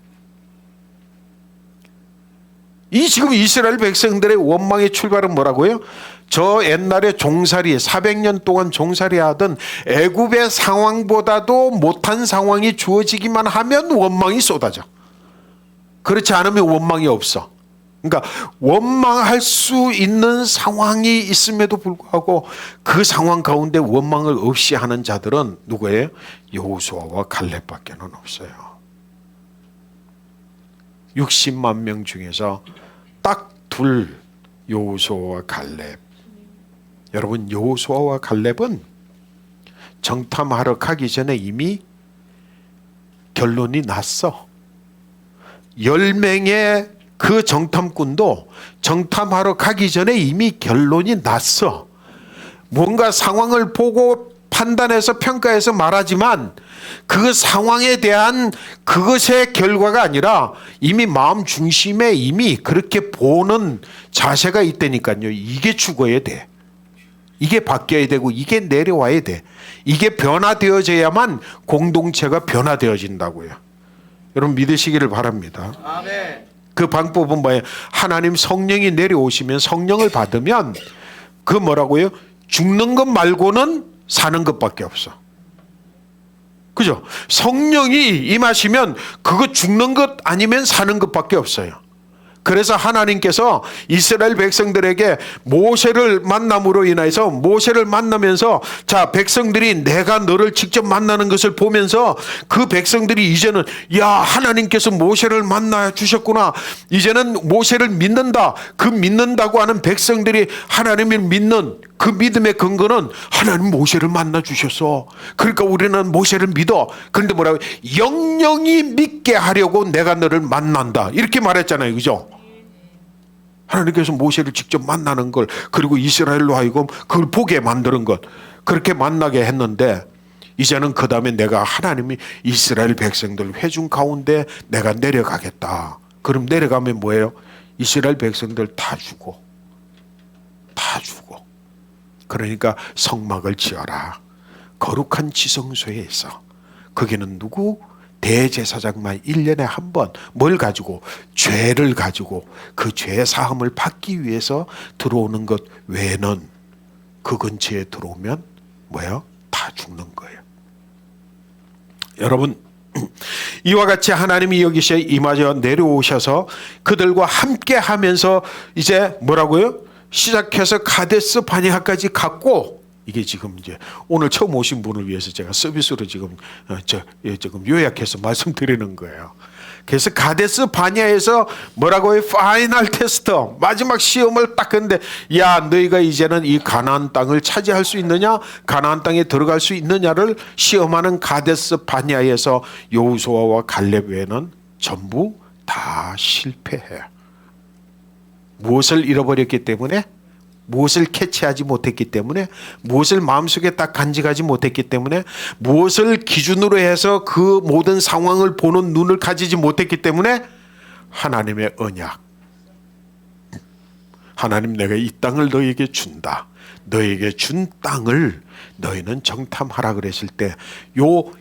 이 지금 이스라엘 백성들의 원망의 출발은 뭐라고요? 저 옛날에 종살이 400년 동안 종살이 하던 애굽의 상황보다도 못한 상황이 주어지기만 하면 원망이 쏟아져. 그렇지 않으면 원망이 없어. 그러니까 원망할 수 있는 상황이 있음에도 불구하고 그 상황 가운데 원망을 없이 하는 자들은 누구예요? 여호수아와 갈렙밖에는 없어요. 60만 명 중에서 딱 둘, 여호수아와 갈렙. 여러분, 여호수아와 갈렙은 정탐하러 가기 전에 이미 결론이 났어. 10명의 그 정탐꾼도 정탐하러 가기 전에 이미 결론이 났어. 뭔가 상황을 보고 판단해서 평가해서 말하지만 그 상황에 대한 그것의 결과가 아니라 이미 마음 중심에 이미 그렇게 보는 자세가 있다니까요. 이게 죽어야 돼. 이게 바뀌어야 되고 이게 내려와야 돼. 이게 변화되어져야만 공동체가 변화되어진다고요. 여러분 믿으시기를 바랍니다. 아멘. 그 방법은 뭐예요? 하나님 성령이 내려오시면 성령을 받으면 그 뭐라고요? 죽는 것 말고는 사는 것밖에 없어. 그죠? 성령이 임하시면 그거 죽는 것 아니면 사는 것밖에 없어요. 그래서 하나님께서 이스라엘 백성들에게 모세를 만남으로 인해서 모세를 만나면서 자 백성들이 내가 너를 직접 만나는 것을 보면서 그 백성들이 이제는 야 하나님께서 모세를 만나 주셨구나. 이제는 모세를 믿는다. 그 믿는다고 하는 백성들이 하나님을 믿는 그 믿음의 근거는 하나님 모세를 만나 주셨어. 그러니까 우리는 모세를 믿어. 그런데 뭐라고? 영영이 믿게 하려고 내가 너를 만난다. 이렇게 말했잖아요. 그죠? 하나님께서 모세를 직접 만나는 걸 그리고 이스라엘로 하여금 그걸 보게 만드는 것 그렇게 만나게 했는데 이제는 그 다음에 내가 하나님이 이스라엘 백성들 회중 가운데 내가 내려가겠다. 그럼 내려가면 뭐예요? 이스라엘 백성들 다 죽어. 다 죽어. 그러니까 성막을 지어라. 거룩한 지성소에 있어. 거기는 누구? 대제사장만 1년에 한 번 뭘 가지고? 죄를 가지고 그 죄 사함을 받기 위해서 들어오는 것 외에는 그 근처에 들어오면 뭐예요? 다 죽는 거예요. 여러분 이와 같이 하나님이 여기서 임하여 내려오셔서 그들과 함께 하면서 이제 뭐라고요? 시작해서 가데스 바네아까지 갔고 이게 지금 이제 오늘 처음 오신 분을 위해서 제가 서비스로 지금 지금 요약해서 말씀드리는 거예요. 그래서 가데스 바네아에서 뭐라고요? 파이널 테스트 마지막 시험을 딱 했는데 야 너희가 이제는 이 가나안 땅을 차지할 수 있느냐? 가나안 땅에 들어갈 수 있느냐를 시험하는 가데스 바네아에서 여호수아와 갈렙 외에는 전부 다 실패해. 무엇을 잃어버렸기 때문에? 무엇을 캐치하지 못했기 때문에, 무엇을 마음속에 딱 간직하지 못했기 때문에, 무엇을 기준으로 해서 그 모든 상황을 보는 눈을 가지지 못했기 때문에 하나님의 언약, 하나님 내가 이 땅을 너에게 준다. 너에게 준 땅을 너희는 정탐하라 그랬을 때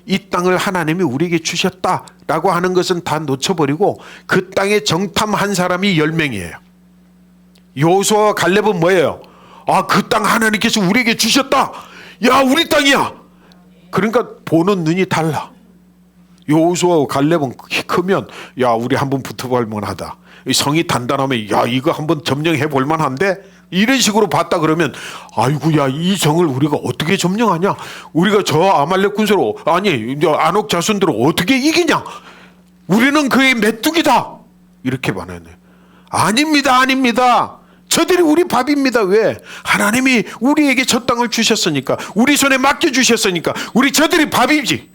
이 땅을 하나님이 우리에게 주셨다라고 하는 것은 다 놓쳐버리고 그 땅에 정탐한 사람이 10명이에요. 여호수아와 갈렙은 뭐예요? 아, 그 땅 하나님께서 우리에게 주셨다. 야, 우리 땅이야. 그러니까 보는 눈이 달라. 여호수아와 갈렙은 키 크면 야, 우리 한번 붙어볼 만하다. 성이 단단하면 야, 이거 한번 점령해 볼 만한데 이런 식으로 봤다 그러면 아이고야, 이 성을 우리가 어떻게 점령하냐? 우리가 저 아말렉 군수로 아니 안옥 자손들을 어떻게 이기냐? 우리는 그의 메뚜기다. 이렇게 반응해. 아닙니다, 아닙니다. 저들이 우리 밥입니다. 왜? 하나님이 우리에게 저 땅을 주셨으니까, 우리 손에 맡겨주셨으니까 우리 저들이 밥이지.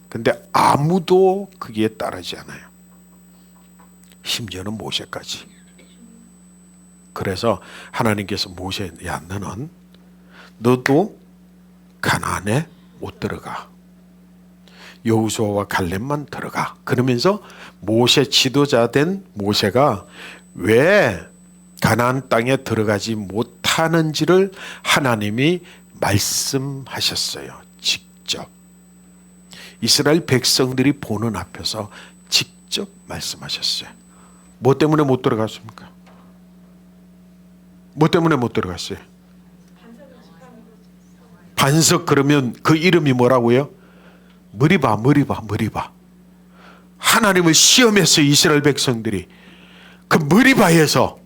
근데 아무도 거기에 따르지 않아요. 심지어는 모세까지. 그래서 하나님께서 모세, 야 너도 가나안에 못 들어가. 여호수아와 갈렙만 들어가. 그러면서 모세 지도자 된 모세가 왜 가나안 땅에 들어가지 못하는지를 하나님이 말씀하셨어요. 직접. 이스라엘 백성들이 보는 앞에서 직접 말씀하셨어요. 뭐 때문에 못 들어갔습니까? 뭐 때문에 못 들어갔어요? 반석. 그러면 그 이름이 뭐라고요? 머리바. 하나님을 시험했어요. 이스라엘 백성들이 그 머리바에서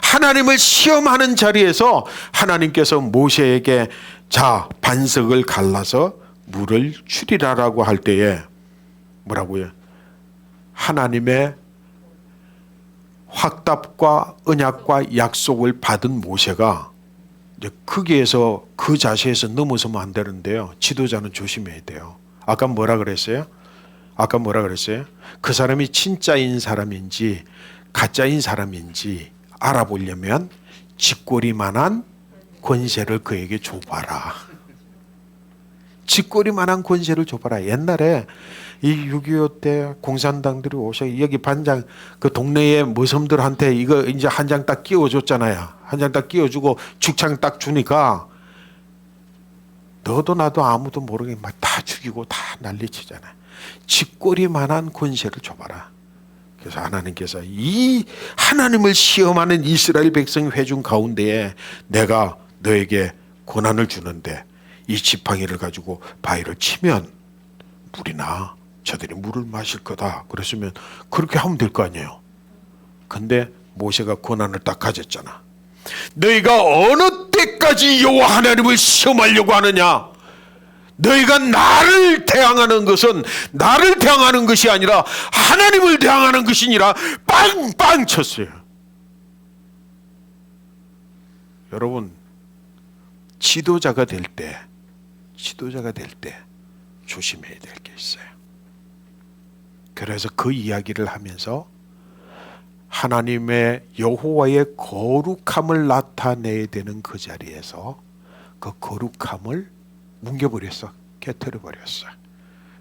하나님을 시험하는 자리에서 하나님께서 모세에게 자, 반석을 갈라서 물을 줄이라라고 할 때에 뭐라고요? 하나님의 확답과 언약과 약속을 받은 모세가 이제 거기에서 그 자세에서 넘어서면 안 되는데요. 지도자는 조심해야 돼요. 아까 뭐라 그랬어요? 그 사람이 진짜인 사람인지 가짜인 사람인지 알아보려면 쥐꼬리만한 권세를 그에게 줘봐라. 쥐꼬리만한 권세를 줘봐라. 옛날에 이 6.25 때 공산당들이 오셔 여기 반장 그 동네의 머슴들한테 이거 이제 한 장 딱 끼워줬잖아요. 한 장 딱 끼워주고 죽창 딱 주니까 너도 나도 아무도 모르게 막 다 죽이고 다 난리치잖아요. 쥐꼬리만한 권세를 줘봐라. 그래서 하나님께서 이 하나님을 시험하는 이스라엘 백성 회중 가운데에 내가 너에게 고난을 주는데 이 지팡이를 가지고 바위를 치면 물이 나. 저들이 물을 마실 거다. 그랬으면 그렇게 하면 될 거 아니에요. 근데 모세가 고난을 딱 가졌잖아. 너희가 어느 때까지 여호와 하나님을 시험하려고 하느냐? 너희가 나를 대항하는 것은 나를 대항하는 것이 아니라 하나님을 대항하는 것이니라. 빵빵 쳤어요. 여러분, 지도자가 될 때 조심해야 될 게 있어요. 그래서 그 이야기를 하면서 하나님의 여호와의 거룩함을 나타내야 되는 그 자리에서 그 거룩함을 뭉개버렸어. 깨트려버렸어.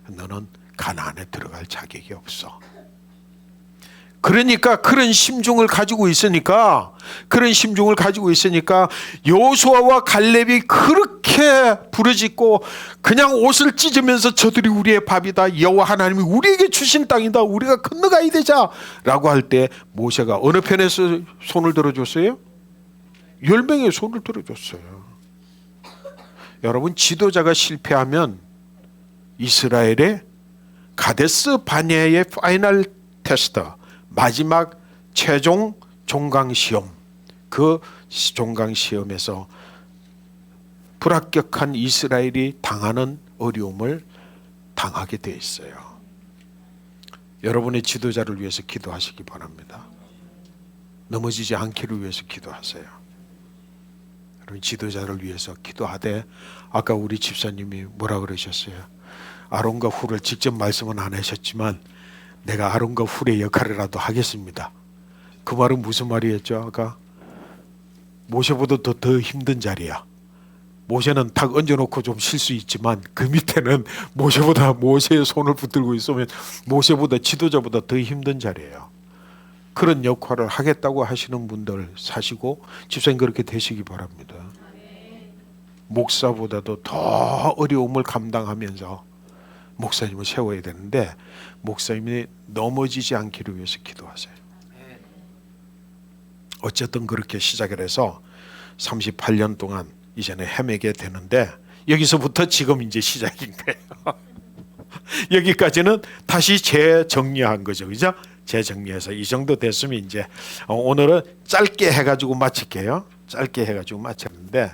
너는 가나안에 들어갈 자격이 없어. 그러니까 그런 심중을 가지고 있으니까 여호수아와 갈렙이 그렇게 부르짖고 그냥 옷을 찢으면서 저들이 우리의 밥이다. 여호와 하나님이 우리에게 주신 땅이다. 우리가 건너가야 되자 라고 할 때 모세가 어느 편에서 손을 들어줬어요? 열명의 손을 들어줬어요. 여러분, 지도자가 실패하면 이스라엘의 가데스 바네아의 파이널 테스트, 마지막 최종 종강시험, 그 종강시험에서 불합격한 이스라엘이 당하는 어려움을 당하게 돼 있어요. 여러분의 지도자를 위해서 기도하시기 바랍니다. 넘어지지 않기를 위해서 기도하세요. 여러분, 지도자를 위해서 기도하되 아까 우리 집사님이 뭐라 그러셨어요? 아론과 훌을 직접 말씀은 안 하셨지만 내가 아론과 훌의 역할이라도 하겠습니다. 그 말은 무슨 말이었죠? 아까 모세보다 더 힘든 자리야. 모세는 탁 얹어놓고 좀 쉴 수 있지만 그 밑에는 모세의 손을 붙들고 있으면 모세보다 지도자보다 더 힘든 자리예요. 그런 역할을 하겠다고 하시는 분들 사시고 집사님 그렇게 되시기 바랍니다. 목사보다도 더 어려움을 감당하면서 목사님을 세워야 되는데 목사님이 넘어지지 않기를 위해서 기도하세요. 어쨌든 그렇게 시작을 해서 38년 동안 이제는 헤매게 되는데 여기서부터 지금 이제 시작인 거예요. 여기까지는 다시 재정리한 거죠. 그죠? 재정리해서 이 정도 됐으면 이제 오늘은 짧게 해가지고 마칠게요. 짧게 해가지고 마쳤는데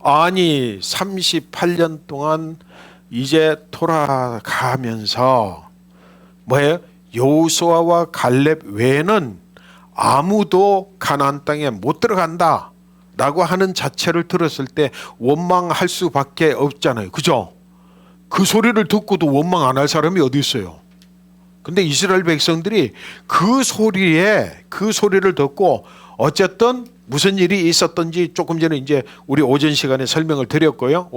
아니 38년 동안 이제 돌아가면서 뭐예요? 여호수아와 갈렙 외에는 아무도 가나안 땅에 못 들어간다 라고 하는 자체를 들었을 때 원망할 수밖에 없잖아요. 그죠? 그 소리를 듣고도 원망 안 할 사람이 어디 있어요? 근데 이스라엘 백성들이 그 소리를 듣고 어쨌든 무슨 일이 있었던지 조금 전에 이제 우리 오전 시간에 설명을 드렸고요.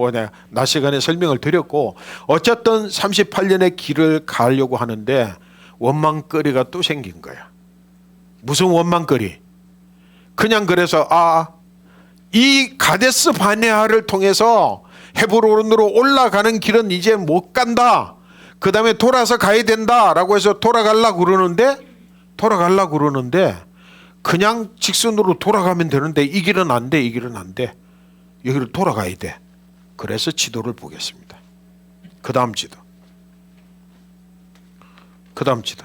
낮 시간에 설명을 드렸고 어쨌든 38년의 길을 가려고 하는데 원망거리가 또 생긴 거야. 무슨 원망거리? 그냥 그래서 이 가데스 바네아를 통해서 헤브론으로 올라가는 길은 이제 못 간다. 그 다음에 돌아서 가야 된다라고 해서 돌아가려고 그러는데 그냥 직선으로 돌아가면 되는데 이 길은 안 돼, 이 길은 안 돼. 여기를 돌아가야 돼. 그래서 지도를 보겠습니다. 그 다음 지도. 그 다음 지도.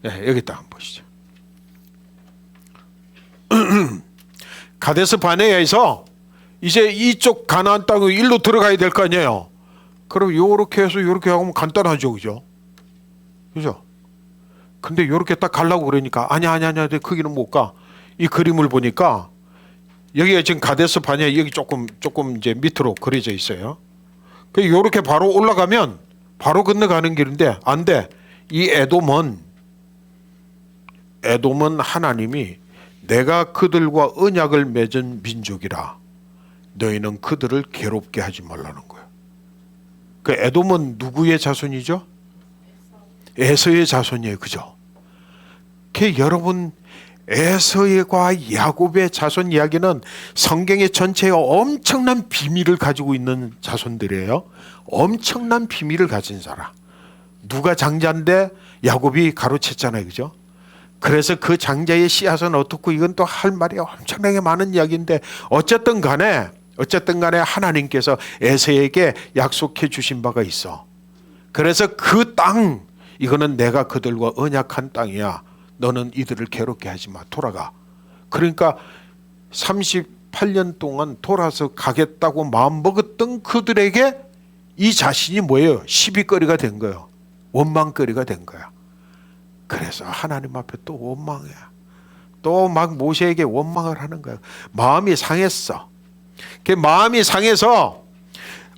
예, 여기다 한번 보시죠. 가데스 바네아에서 이제 이쪽 가나안 땅에 일로 들어가야 될 거 아니에요. 그럼 요렇게 해서 요렇게 하면 간단하죠, 그죠? 그죠? 근데 요렇게 딱 가려고 그러니까 아니야, 그 길은 못 가. 이 그림을 보니까 여기가 지금 가데스 바네아 여기 조금 이제 밑으로 그려져 있어요. 그 요렇게 바로 올라가면 바로 건너가는 길인데 안 돼. 이 에돔은 하나님이 내가 그들과 언약을 맺은 민족이라 너희는 그들을 괴롭게 하지 말라는 거예요. 그 에돔은 누구의 자손이죠? 에서의 자손이에요. 그죠? 그 여러분 에서와 야곱의 자손 이야기는 성경의 전체에 엄청난 비밀을 가지고 있는 자손들이에요. 엄청난 비밀을 가진 사람. 누가 장자인데 야곱이 가로챘잖아요. 그죠? 그래서 그 장자의 씨앗은 어떻고 이건 또 할 말이 엄청나게 많은 이야기인데 어쨌든 간에 하나님께서 에서에게 약속해 주신 바가 있어. 그래서 그 땅 이거는 내가 그들과 언약한 땅이야. 너는 이들을 괴롭게 하지 마. 돌아가. 그러니까 38년 동안 돌아서 가겠다고 마음먹었던 그들에게 이 자신이 뭐예요? 시비거리가 된 거예요. 원망거리가 된 거야. 그래서 하나님 앞에 또 원망해. 또 막 모세에게 원망을 하는 거야. 마음이 상했어. 그 마음이 상해서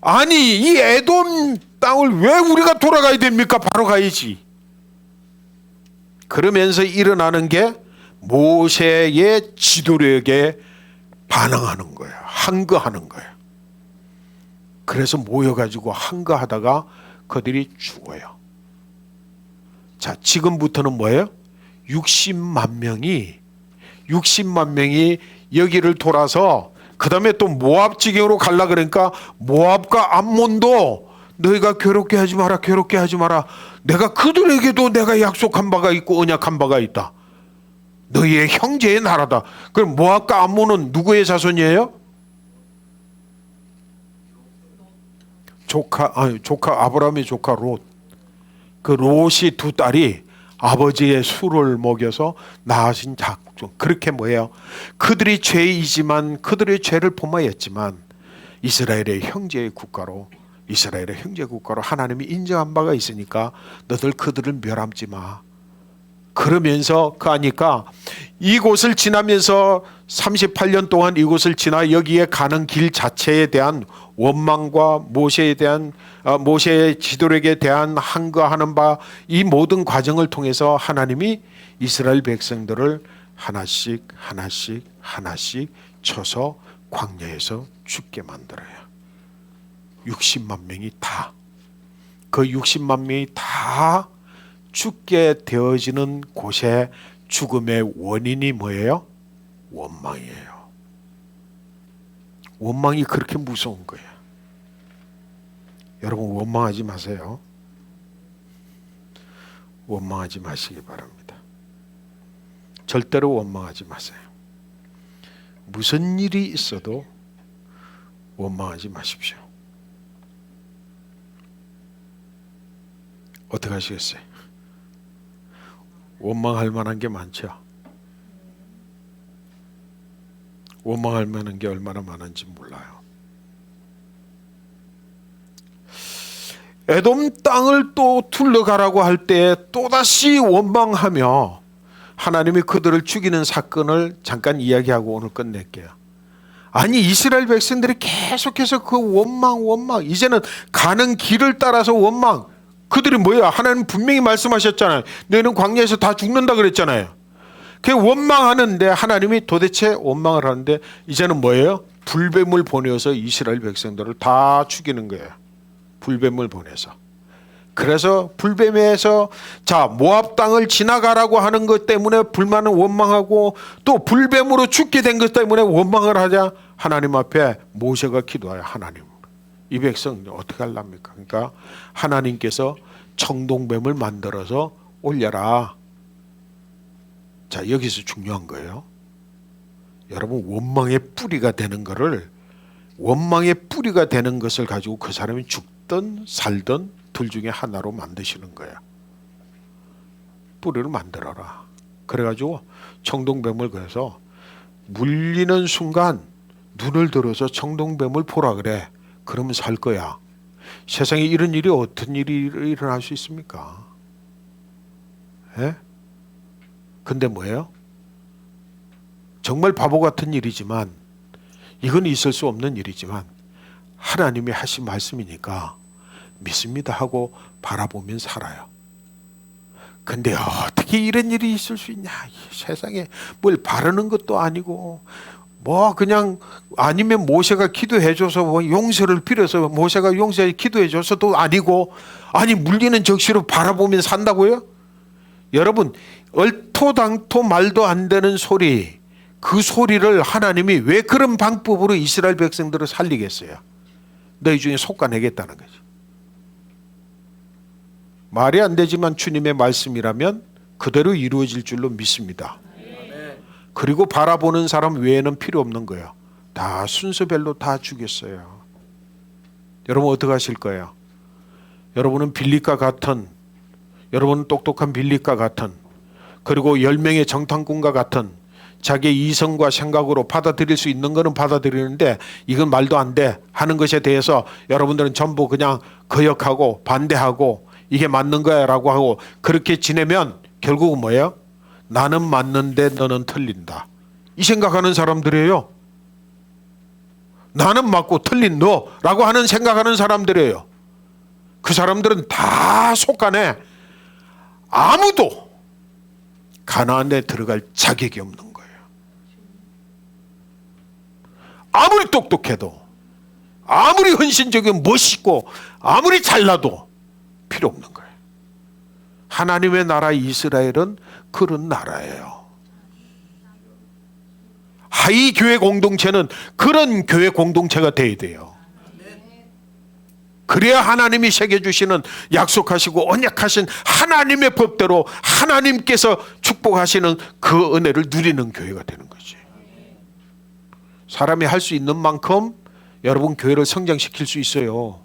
아니 이 에돔 땅을 왜 우리가 돌아가야 됩니까? 바로 가야지. 그러면서 일어나는 게 모세의 지도력에 반항하는 거예요. 항거하는 거예요. 그래서 모여가지고 항거하다가 그들이 죽어요. 자, 지금부터는 뭐예요? 60만 명이 여기를 돌아서 그 다음에 또 모압 지경으로 가려고 그러니까 모압과 암몬도 너희가 괴롭게 하지 마라. 내가 그들에게도 내가 약속한 바가 있고 언약한 바가 있다. 너희의 형제의 나라다. 그럼 모압과 암몬은 누구의 자손이에요? 조카 아브라함의 조카 롯. 그 롯이 두 딸이 아버지의 술을 먹여서 낳으신 작종. 그렇게 뭐예요? 그들이 죄이지만 그들의 죄를 범하였지만 이스라엘의 형제 국가로 하나님이 인정한 바가 있으니까 너들 그들을 멸함지 마. 그러면서 하니까 이곳을 지나면서 38년 동안 이곳을 지나 여기에 가는 길 자체에 대한 원망과 모세의 지도력에 대한 항거하는 바 이 모든 과정을 통해서 하나님이 이스라엘 백성들을 하나씩 쳐서 광야에서 죽게 만들어요. 60만 명이 다. 그 60만 명이 다 죽게 되어지는 곳에 죽음의 원인이 뭐예요? 원망이에요. 원망이 그렇게 무서운 거예요. 여러분 원망하지 마세요. 원망하지 마시기 바랍니다. 절대로 원망하지 마세요. 무슨 일이 있어도 원망하지 마십시오. 어떻게 하시겠어요? 원망할 만한 게 많죠. 원망할 만한 게 얼마나 많은지 몰라요. 에돔 땅을 또 둘러가라고 할 때 또다시 원망하며 하나님이 그들을 죽이는 사건을 잠깐 이야기하고 오늘 끝낼게요. 아니 이스라엘 백성들이 계속해서 그 원망 이제는 가는 길을 따라서 원망. 그들이 뭐야? 하나님 분명히 말씀하셨잖아요. 너희는 광야에서 다 죽는다 그랬잖아요. 그 원망하는데 하나님이 도대체 원망을 하는데 이제는 뭐예요? 불뱀을 보내서 이스라엘 백성들을 다 죽이는 거예요. 불뱀을 보내서. 그래서 불뱀에서 자 모압 땅을 지나가라고 하는 것 때문에 불만은 원망하고 또 불뱀으로 죽게 된 것 때문에 원망을 하자 하나님 앞에 모세가 기도해요. 하나님 이 백성 어떻게 하랍니까? 그러니까 하나님께서 청동뱀을 만들어서 올려라. 자, 여기서 중요한 거예요. 여러분, 원망의 뿌리가 되는 것을 가지고 그 사람이 죽든 살든 둘 중에 하나로 만드시는 거야. 뿌리를 만들어라. 그래가지고 청동뱀을, 그래서 물리는 순간 눈을 들어서 청동뱀을 보라 그래. 그러면 살 거야. 세상에 이런 일이 어떤 일이 일어날 수 있습니까? 예? 근데 뭐예요? 정말 바보 같은 일이지만, 이건 있을 수 없는 일이지만 하나님이 하신 말씀이니까 믿습니다 하고 바라보면 살아요. 근데 어떻게 이런 일이 있을 수 있냐? 이 세상에 뭘 바르는 것도 아니고, 뭐 그냥 아니면 모세가 기도해줘서 뭐 용서를 빌어서 모세가 용서해 기도해줘서도 아니고, 아니 물리는 적시로 바라보면 산다고요? 여러분, 얼토당토 말도 안 되는 소리, 그 소리를 하나님이 왜 그런 방법으로 이스라엘 백성들을 살리겠어요? 너희 중에 솎아내겠다는 거지. 말이 안 되지만 주님의 말씀이라면 그대로 이루어질 줄로 믿습니다. 그리고 바라보는 사람 외에는 필요 없는 거예요. 다 순서별로 다 죽였어요. 여러분 어떻게 하실 거예요? 여러분은 빌립과 같은, 여러분은 똑똑한 빌립과 같은, 그리고 10명의 정탐꾼과 같은 자기의 이성과 생각으로 받아들일 수 있는 거는 받아들이는데 이건 말도 안 돼 하는 것에 대해서 여러분들은 전부 그냥 거역하고 반대하고 이게 맞는 거야 라고 하고 그렇게 지내면 결국은 뭐예요? 나는 맞는데 너는 틀린다, 이 생각하는 사람들이에요. 나는 맞고 틀린 너라고 하는 생각하는 사람들이에요. 그 사람들은 다 속간에 아무도 가나안에 들어갈 자격이 없는 거예요. 아무리 똑똑해도, 아무리 헌신적이고 멋있고, 아무리 잘나도 필요 없는 거예요. 하나님의 나라 이스라엘은 그런 나라예요. 하이 교회 공동체는 그런 교회 공동체가 돼야 돼요. 그래야 하나님이 새겨주시는 약속하시고 언약하신 하나님의 법대로 하나님께서 축복하시는 그 은혜를 누리는 교회가 되는 거지. 사람이 할 수 있는 만큼 여러분 교회를 성장시킬 수 있어요.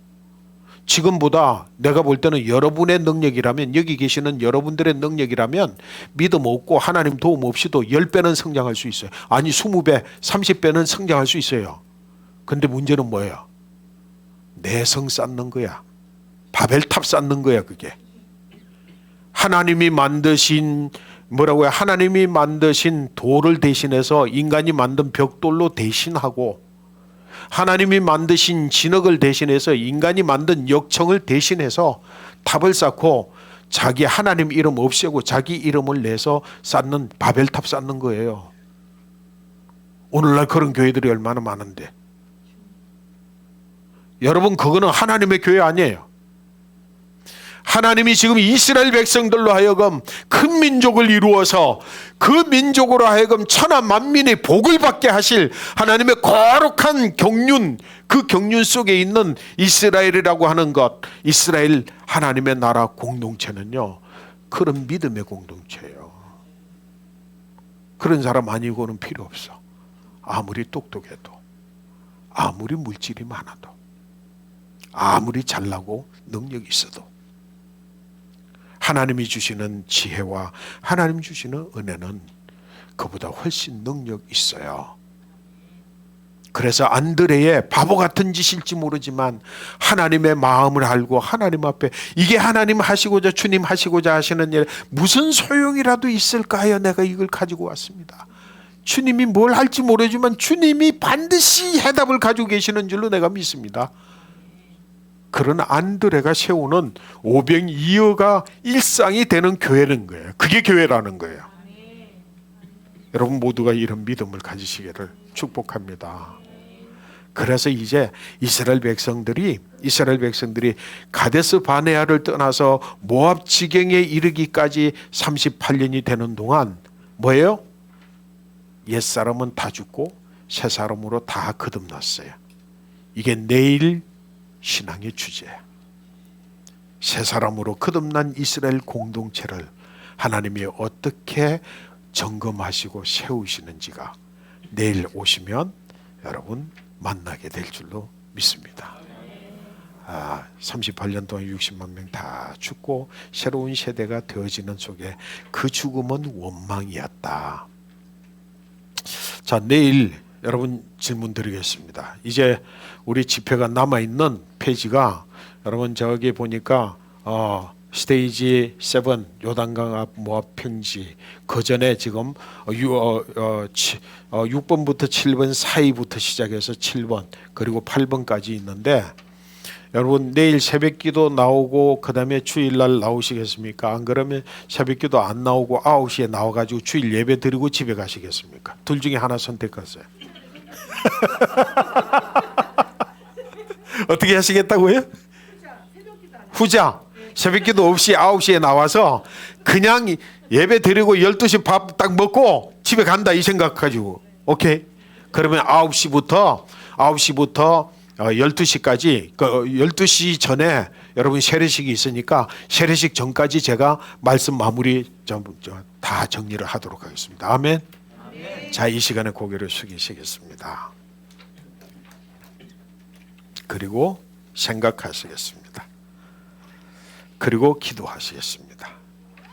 지금보다 내가 볼 때는 여러분의 능력이라면, 여기 계시는 여러분들의 능력이라면 믿음 없고 하나님 도움 없이도 10배는 성장할 수 있어요. 아니 20배, 30배는 성장할 수 있어요. 근데 문제는 뭐예요? 내성 쌓는 거야. 바벨탑 쌓는 거야. 그게 하나님이 만드신 뭐라고요? 하나님이 만드신 돌을 대신해서 인간이 만든 벽돌로 대신하고, 하나님이 만드신 진흙을 대신해서 인간이 만든 역청을 대신해서 탑을 쌓고 자기 하나님 이름 없애고 자기 이름을 내서 쌓는, 바벨탑 쌓는 거예요. 오늘날 그런 교회들이 얼마나 많은데. 여러분 그거는 하나님의 교회 아니에요. 하나님이 지금 이스라엘 백성들로 하여금 큰 민족을 이루어서 그 민족으로 하여금 천하 만민의 복을 받게 하실 하나님의 거룩한 경륜, 그 경륜 속에 있는 이스라엘이라고 하는 것, 이스라엘 하나님의 나라 공동체는요, 그런 믿음의 공동체예요. 그런 사람 아니고는 필요 없어. 아무리 똑똑해도, 아무리 물질이 많아도, 아무리 잘나고 능력이 있어도 하나님이 주시는 지혜와 하나님 주시는 은혜는 그보다 훨씬 능력 있어요. 그래서 안드레의 바보 같은 짓일지 모르지만 하나님의 마음을 알고 하나님 앞에 이게 하나님 하시고자, 주님 하시고자 하시는 일 무슨 소용이라도 있을까요? 내가 이걸 가지고 왔습니다. 주님이 뭘 할지 모르지만 주님이 반드시 해답을 가지고 계시는 줄로 내가 믿습니다. 그런 안드레가 세우는 오병이어가 일상이 되는 교회는 거예요. 그게 교회라는 거예요. 여러분 모두가 이런 믿음을 가지시기를 축복합니다. 그래서 이제 이스라엘 백성들이 가데스 바네아를 떠나서 모압 지경에 이르기까지 38년이 되는 동안 뭐예요? 옛사람은 다 죽고 새 사람으로 다 거듭났어요. 이게 내일 신앙의 주제야. 새 사람으로 거듭난 이스라엘 공동체를 하나님이 어떻게 점검하시고 세우시는지가 내일 오시면 여러분 만나게 될 줄로 믿습니다. 38년 동안 60만 명 다 죽고 새로운 세대가 되어지는 속에 그 죽음은 원망이었다. 자, 내일 여러분 질문 드리겠습니다. 이제 우리 집회가 남아있는 페이지가 여러분 저기 보니까 스테이지 7 요단강 앞 모압 평지 그 전에 지금 6번부터 7번 사이부터 시작해서 7번 그리고 8번까지 있는데 여러분 내일 새벽기도 나오고 그 다음에 주일날 나오시겠습니까? 안 그러면 새벽기도 안 나오고 9시에 나와가지고 주일 예배 드리고 집에 가시겠습니까? 둘 중에 하나 선택하세요. 어떻게 하시겠다고요? 후자. 새벽기도 없이 9시에 나와서 그냥 예배 드리고 12시 밥 딱 먹고 집에 간다 이 생각 가지고 오케이? 그러면 9시부터 12시까지 12시 전에 여러분 세례식이 있으니까 세례식 전까지 제가 말씀 마무리 다 정리를 하도록 하겠습니다. 아멘. 자, 이 시간에 고개를 숙이시겠습니다. 그리고 생각하시겠습니다. 그리고 기도하시겠습니다.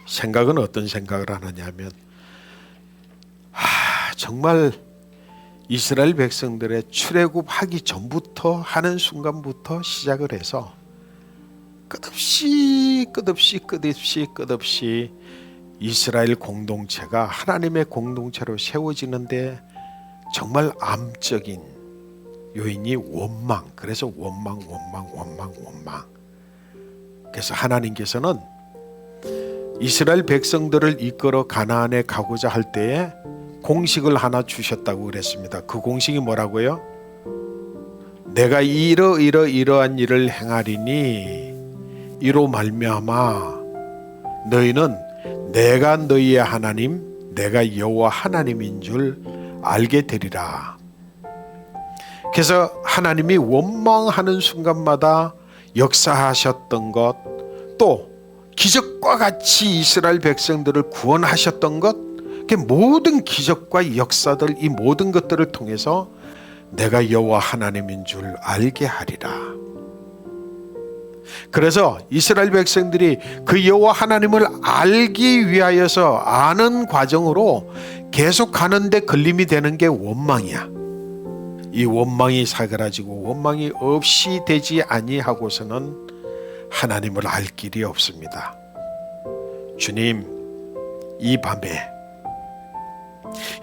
생각은 어떤 생각을 하느냐면 정말 이스라엘 백성들의 출애굽하기 전부터 하는 순간부터 시작을 해서 끝없이 이스라엘 공동체가 하나님의 공동체로 세워지는데 정말 암적인 요인이 원망. 그래서 원망. 그래서 하나님께서는 이스라엘 백성들을 이끌어 가나안에 가고자 할 때에 공식을 하나 주셨다고 그랬습니다. 그 공식이 뭐라고요? 내가 이러한 일을 행하리니 이로 말미암아 너희는 내가 너희의 하나님 내가 여호와 하나님인 줄 알게 되리라. 그래서 하나님이 원망하는 순간마다 역사하셨던 것, 또 기적과 같이 이스라엘 백성들을 구원하셨던 것, 그 모든 기적과 역사들, 이 모든 것들을 통해서 내가 여호와 하나님인 줄 알게 하리라. 그래서 이스라엘 백성들이 그 여호와 하나님을 알기 위하여서 아는 과정으로 계속 가는데 걸림이 되는 게 원망이야. 이 원망이 사그라지고 원망이 없이 되지 아니하고서는 하나님을 알 길이 없습니다. 주님, 이 밤에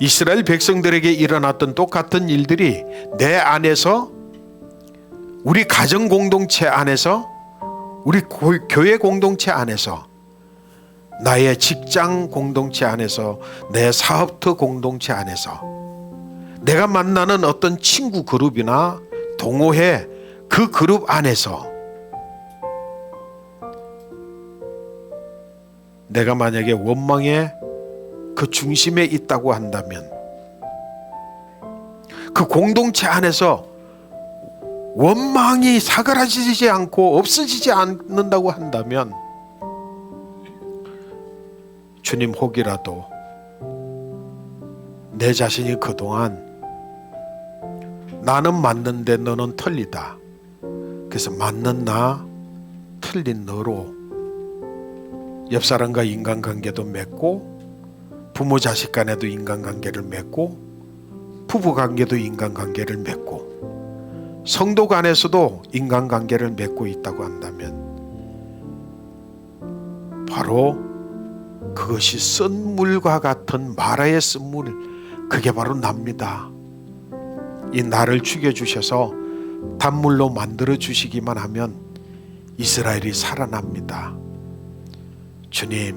이스라엘 백성들에게 일어났던 똑같은 일들이 내 안에서, 우리 가정 공동체 안에서, 우리 교회 공동체 안에서, 나의 직장 공동체 안에서, 내 사업터 공동체 안에서, 내가 만나는 어떤 친구 그룹이나 동호회 그 그룹 안에서 내가 만약에 원망의 그 중심에 있다고 한다면, 그 공동체 안에서 원망이 사그라지지 않고 없어지지 않는다고 한다면, 주님, 혹이라도 내 자신이 그동안 나는 맞는데 너는 틀리다, 그래서 맞는 나 틀린 너로 옆 사람과 인간관계도 맺고, 부모 자식 간에도 인간관계를 맺고, 부부관계도 인간관계를 맺고, 성도 간에서도 인간관계를 맺고 있다고 한다면 바로 그것이 쓴물과 같은 마라의 쓴물, 그게 바로 납니다. 이 나를 죽여주셔서 단물로 만들어 주시기만 하면 이스라엘이 살아납니다. 주님,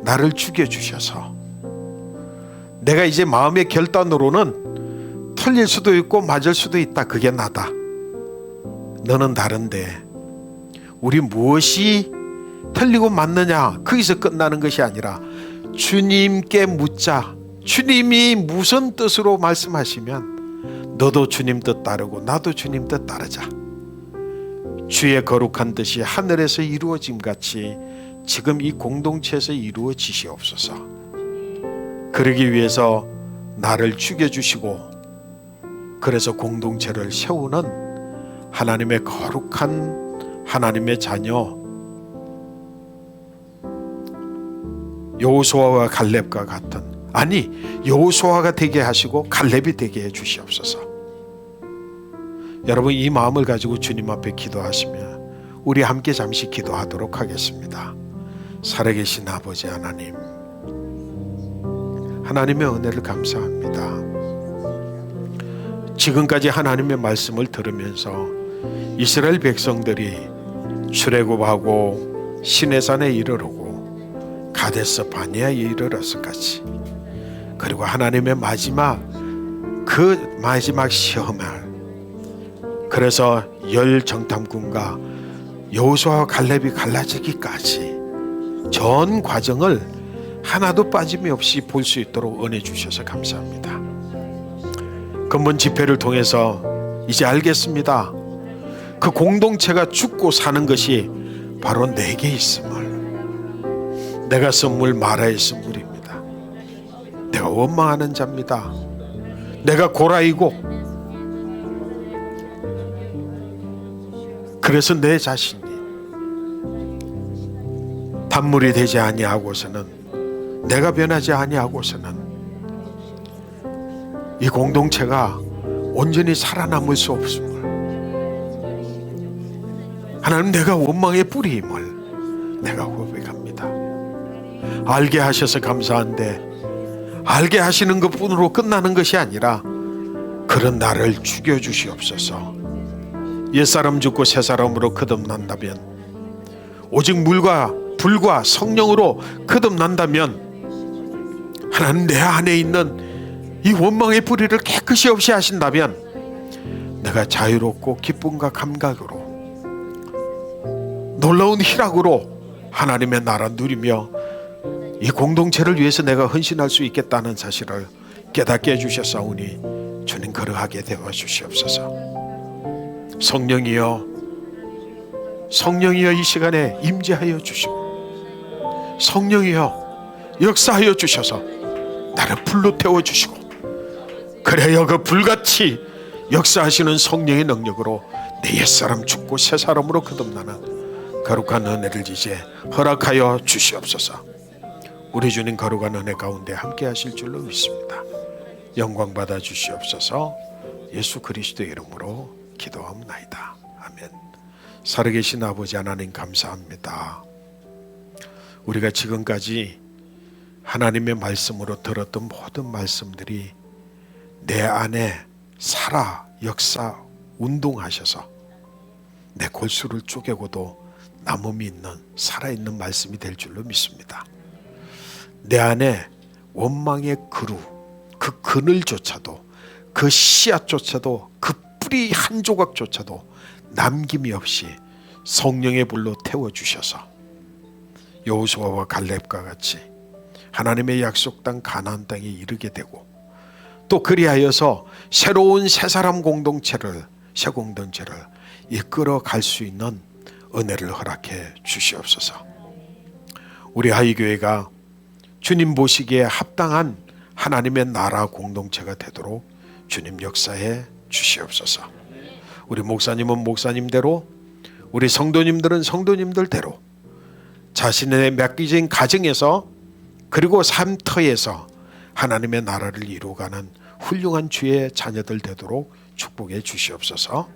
나를 죽여주셔서 내가 이제 마음의 결단으로는 틀릴 수도 있고 맞을 수도 있다, 그게 나다. 너는 다른데 우리 무엇이 틀리고 맞느냐, 거기서 끝나는 것이 아니라 주님께 묻자. 주님이 무슨 뜻으로 말씀하시면 너도 주님 뜻 따르고 나도 주님 뜻 따르자. 주의 거룩한 뜻이 하늘에서 이루어짐 같이 지금 이 공동체에서 이루어지시옵소서. 그러기 위해서 나를 죽여주시고 그래서 공동체를 세우는 하나님의 거룩한 하나님의 자녀 여호수아와 갈렙과 같은, 아니 여호수아가 되게 하시고 갈렙이 되게 해 주시옵소서. 여러분, 이 마음을 가지고 주님 앞에 기도하시며 우리 함께 잠시 기도하도록 하겠습니다. 살아계신 아버지 하나님, 하나님의 은혜를 감사합니다. 지금까지 하나님의 말씀을 들으면서 이스라엘 백성들이 출애굽하고 시내산에 이르르고 가데스 바네아에 이르렀을 같이, 그리고 하나님의 마지막 시험을, 그래서 열 정탐꾼과 여호수아와 갈렙이 갈라지기까지 전 과정을 하나도 빠짐이 없이 볼 수 있도록 은혜 주셔서 감사합니다. 근본 집회를 통해서 이제 알겠습니다. 그 공동체가 죽고 사는 것이 바로 내게 있음을. 내가 선물 마라의 선물입니다. 내가 원망하는 자입니다. 내가 고라이고, 그래서 내 자신이 단물이 되지 아니하고서는, 내가 변하지 아니하고서는 이 공동체가 온전히 살아남을 수 없음을, 하나님 내가 원망의 뿌리임을 내가 고백합니다. 알게 하셔서 감사한데, 알게 하시는 것뿐으로 끝나는 것이 아니라 그런 나를 죽여주시옵소서. 옛사람 죽고 새사람으로 거듭난다면, 오직 물과 불과 성령으로 거듭난다면, 하나님 내 안에 있는 이 원망의 뿌리를 깨끗이 없이 하신다면 내가 자유롭고 기쁨과 감각으로 놀라운 희락으로 하나님의 나라 누리며 이 공동체를 위해서 내가 헌신할 수 있겠다는 사실을 깨닫게 해주셨사오니 주님 그러하게 되어 주시옵소서. 성령이여, 성령이여 이 시간에 임재하여 주시고, 성령이여 역사하여 주셔서 나를 불로 태워 주시고, 그래야 그 불같이 역사하시는 성령의 능력으로 내 옛사람 죽고 새사람으로 거듭나는 거룩한 은혜를 이제 허락하여 주시옵소서. 우리 주님 거룩한 은혜 가운데 함께 하실 줄로 믿습니다. 영광 받아 주시옵소서. 예수 그리스도의 이름으로 기도하옵나이다. 아멘. 살아계신 아버지 하나님 감사합니다. 우리가 지금까지 하나님의 말씀으로 들었던 모든 말씀들이 내 안에 살아 역사 운동하셔서 내 골수를 쪼개고도 남음이 있는 살아있는 말씀이 될 줄로 믿습니다. 내 안에 원망의 그루, 그 그늘조차도, 그 씨앗조차도, 그 뿌리 한 조각조차도 남김이 없이 성령의 불로 태워주셔서 여호수아와 갈렙과 같이 하나님의 약속 땅 가나안 땅에 이르게 되고, 또 그리하여서 새로운 새 사람 공동체를, 새 공동체를 이끌어 갈 수 있는 은혜를 허락해 주시옵소서. 우리 하이교회가 주님 보시기에 합당한 하나님의 나라 공동체가 되도록 주님 역사해 주시옵소서. 우리 목사님은 목사님대로, 우리 성도님들은 성도님들대로 자신의 맡기진 가정에서, 그리고 삶터에서 하나님의 나라를 이루어가는 훌륭한 주의 자녀들 되도록 축복해 주시옵소서.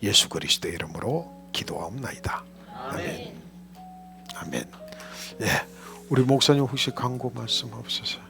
예수 그리스도의 이름으로 기도하옵나이다. 아멘. 아멘. 예, 우리 목사님 혹시 광고 말씀 없으세요?